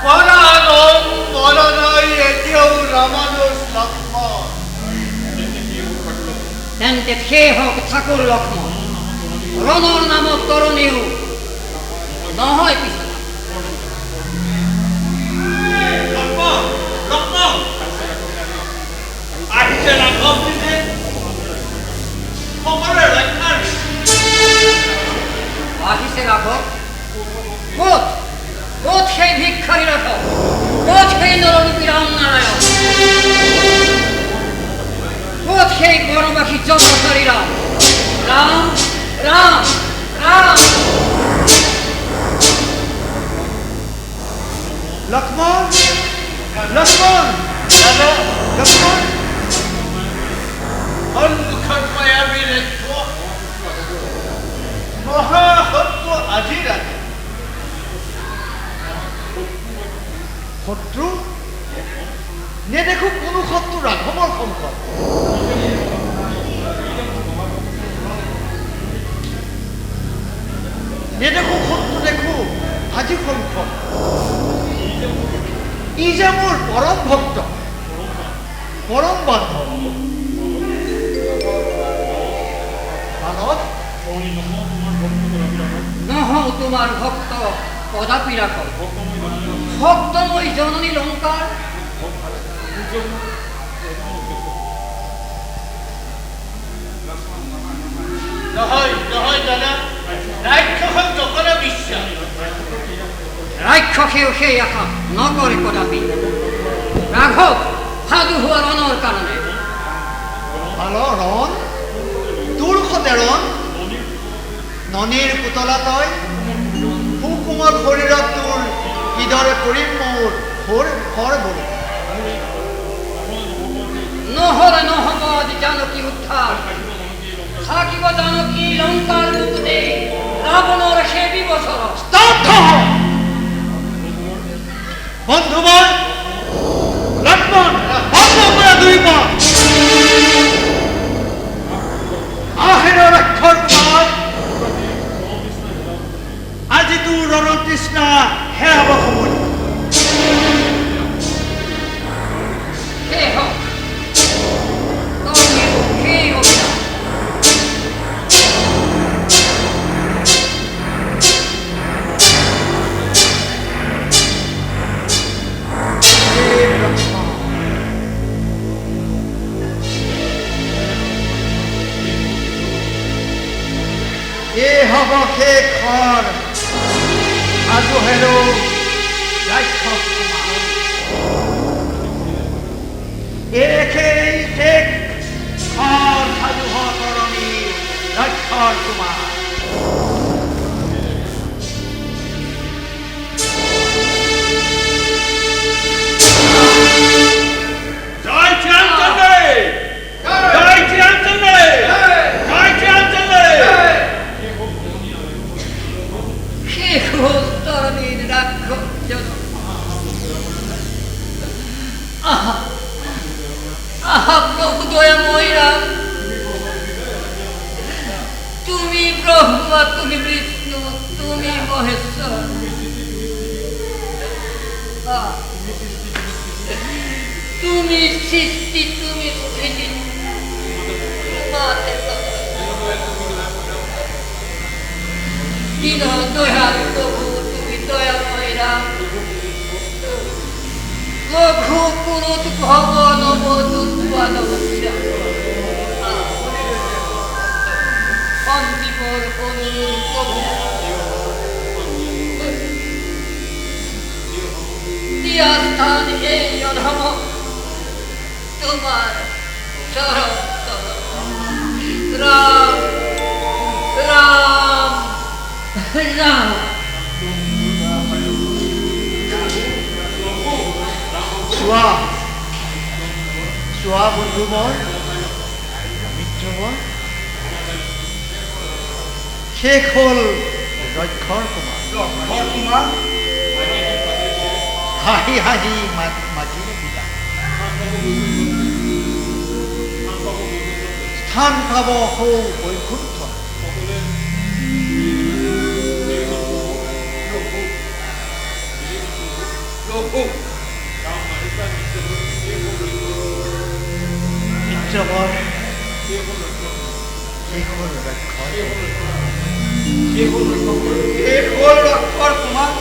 পৰাণম মৰা নাই এতিয়াও ৰামানুজ লক্ষ্মণ তেন্তে সেই হওক ঠাকুৰ লক্ষ্মণ ৰণৰ নামত তৰণীও নহয় পিছলা লক্ষ্মণ লক্ষ্মণ আহিছে ৰাঘৱ দিছে সকলোৰে ৰক্ষাৰ আহিছে ৰাঘৱ ক'ত ক'ত সেই ভিক্ষাৰী ৰাঘৱ ক'ত সেই নৰৰূপী ৰাম নাৰায়ণ ক'ত সেই বনবাসী জনচাৰী ৰাম ৰাম ৰাম ৰাম লক্ষ্মণ লক্ষ্মণ লক্ষ্মণ সন্মুখত মায়াবী ৰেক্ষ মহাশত্ৰু আজি ৰাতি শত্ৰু নেদেখো কোনো শত্ৰু ৰাঘৱৰ সন্মুখত নেদেখো শত্ৰু দেখো আজি সন্মুখত ই যে মোৰ পৰম ভক্ত পৰম বান্ধৱ মানৱ নহওঁ তোমাৰ ভক্ত কদাপি ৰাঘৱ ভক্তময় জননী লংকাৰ নহয় নহয় দাদা ৰাক্ষসক জগনা বিশ্বাস ৰাক্ষসেও সেই আশা নকৰে কদাপি ৰাঘৱ সাধু হোৱা ৰণৰ কাৰণে ভাল ৰণ তোৰ সতে ৰণ ননীৰ পুতলা তই সুকুমল শৰীৰত তোৰ কিদৰে কৰিম মোৰ খৰ বলি নহ'লে নহ'ব আজি জানকী উদ্ধাৰ থাকিব জানকী লংকাৰ বুকুতে ৰাৱণৰ সেই বিবছৰ স্তব্ধ হ বন্ধুবল লক্ষ্মণ বন্ধ কৰা দুই পথ আহেৰ অক্ষৰ কুমাৰ আজি তোৰ ৰণৰ তৃষ্ণা হেৰাব সময় সেই হওক তৰণীৰ সেই অভিযান এই হ'ব শেষৰ সাধু হেৰো ৰাক্ষস কুমাৰ এই শেষ সাধু তৰণী ৰাক্ষস কুমাৰ জয় শ্ৰীৰামচন্দ্ৰ জয় শ্ৰীৰামচন্দ্ৰ জয় শ্ৰীৰামচন্দ্ৰ শেষ হ'ল তৰণীৰ ৰাক্ষস আহা আহা প্রভু দয়াময় রাম, তুমি ব্রহ্মা, তুমি বিষ্ণু, তুমি মহেশ্বর। তুমি সৃষ্টি, তুমি স্থিতি, দীন দয়াল প্রভু, তুমি দয়াময় রাম। লঘু পুরুত ভব নবদূত ৰাম চোৱা চোৱা বন্ধু বৰ মিত্ৰ বৰ শেষ হ'ল ৰক্ষৰ কুমাৰ লক্ষৰ কুমাৰ হাঁহি হাঁহি মাতিলে পিতা স্থান পাব সৌ বৈকুণ্ঠ প্ৰভু মিত্ৰবৰ শেষ হ'ল ৰক্ষৰ শেষ হ'ল লক্ষৰ কুমাৰ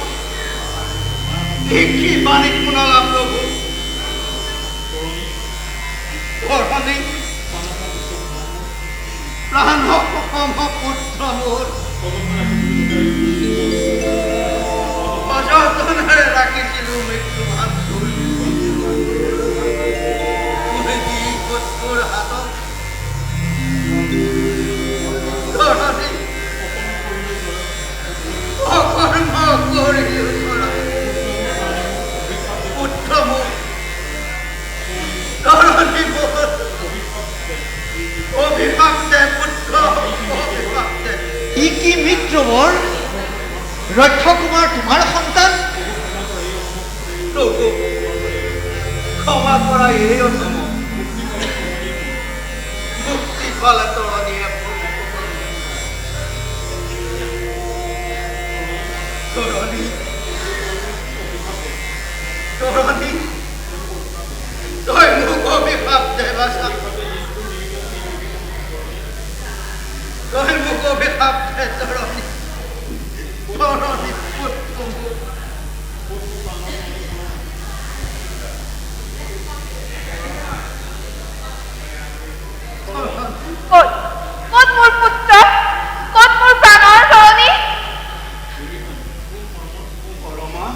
কি বাণী শুনালা প্ৰভু ধৰণী প্ৰাণ সম পুত্ৰ মোৰ অযতনেৰে ৰাখিছিলোঁ মৃত্যু ভাণ্ডুৰ পুত্ৰৰ হাতত ধৰণী অকৰ্ম কৰিলোঁ পুত্ৰ মোৰ ধৰণী মোৰ অভিশাপ দে পুত্ৰ অভিশাপ দে কি মিত্ৰবৰ ৰক্ষ কুমাৰ তোমাৰ সন্তান প্ৰভু ক্ষমা কৰা এই অসম মুক্তি পালে তৰণীয়ে তৰণী তৰণী তই মোক অভিশাপ দে বাচা তই মোক অভিশাপ দে তৰণী তৰণী পুত্ৰ মোৰ ক'ত মোৰ পুত্ৰ ক'ত মোৰ প্ৰাণৰ ধৰণী পৰমা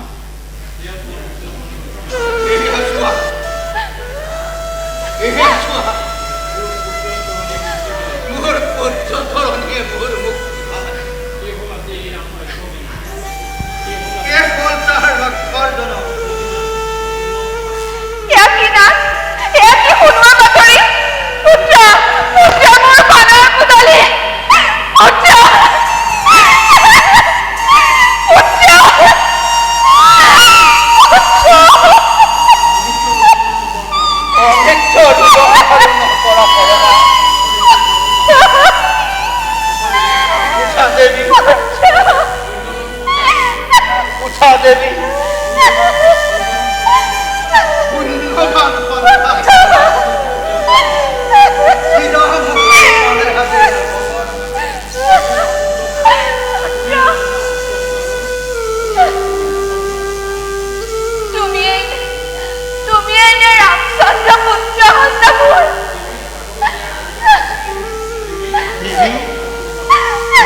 এয়া চোৱা মোৰ পুত্ৰ ধৰণীয়ে মোৰ মুখ এই হ'ল তাৰ লক্ষৰ জনক এয়া কি নাচ এয়া কি শুনোৱা বাতৰি পুত্ৰ পুত্ৰ মোৰ প্ৰাণৰ পুতলি পুত্ৰ দেৱী পুণ্যবান তুমি এনে ৰামচন্দ্ৰ পুত্ৰ হন্তা মোৰ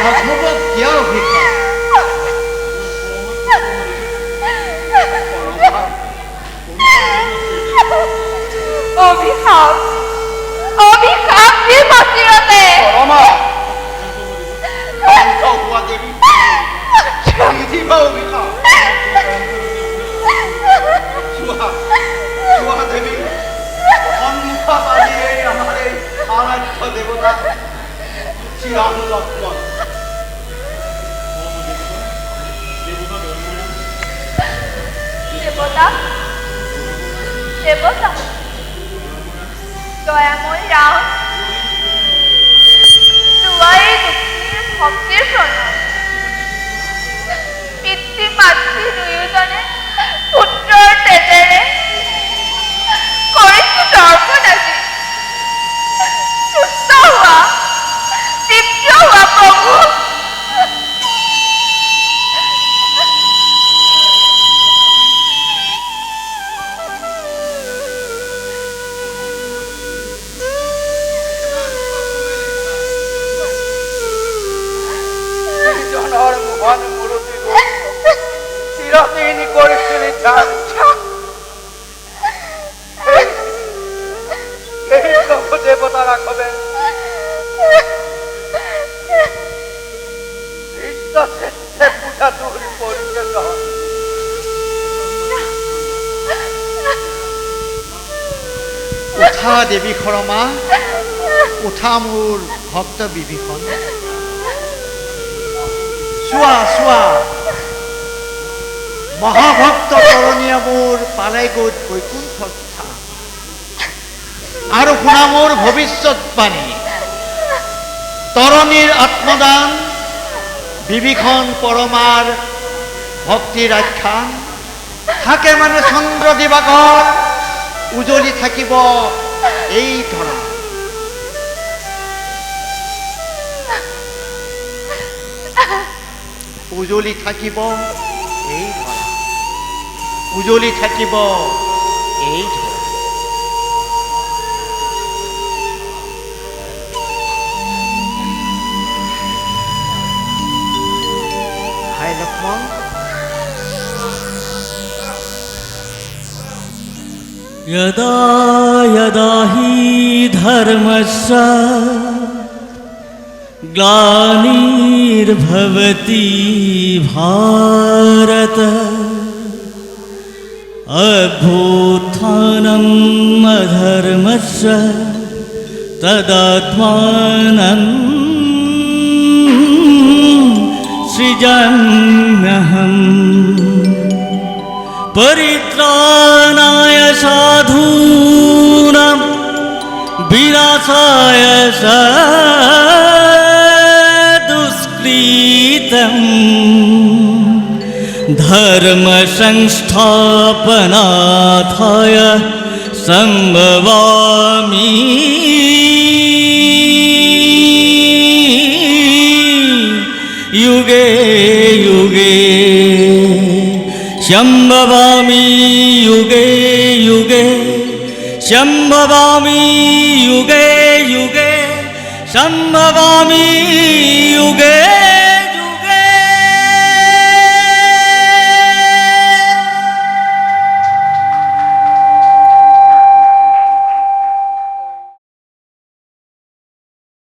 ৰাঘৱক কিয় অভিশাপ অভিশাপ অভিশাপ দি মন্দিৰতে পৰমা শান্ত হোৱা দেৱী নিদিবা অভিশাপ চোৱা দেৱী সন্মুখত আজি এই আমাৰ এই আৰাধ্য দেৱতা শ্ৰীৰাম লক্ষ্মণ দেৱতা দেৱতা দয়াময় ৰাম দুৱাৰী দুখীৰ ভক্তিৰ প্ৰণয় পিতৃ মাতৃ দুয়োজনে পুত্ৰৰ তেজেৰে কৰিছো দৰ্শন আজি সুস্থ হোৱা তৃপ্ত হোৱা প্ৰভু মোহন মূৰতি চিৰদিন কৰিছিলি ধ্যান এই প্ৰভু দেৱতা ৰাঘৱে চোৱা দেৱী শৰ্মা, উঠা মোৰ ভক্ত বিভীষণ। চোৱা চোৱা মহাভক্ত তৰণীয়ে মোৰ পালেগৈ বৈকুণ্ঠ স্থান। আৰু শুনা মোৰ ভৱিষ্যৎবাণী, তৰণীৰ আত্মদান, বিভীষণ পৰমাৰ ভক্তিৰ আখ্যান। থাকে মানে চন্দ্ৰ দিবাকৰ, উজলি থাকিব এই ধৰা। উজলি থাকিব এই ধৰা, উজলি থাকিব এই ধৰা। হাই লক্ষ্মণ, यदा यदा हि धर्मस्य ग्लानिर्भवति भारत, अभ्युत्थानम् अधर्मस्य तदात्मानं सृजाम्यहम्। परित्राणाय साधूनां विनाशाय दुष्कृतम्, धर्म संस्थापनार्थाय संभवामि युगे युगे। शम्भवामि युगे युगे, शम्भवामि युगे युगे, शम्भवामि युगे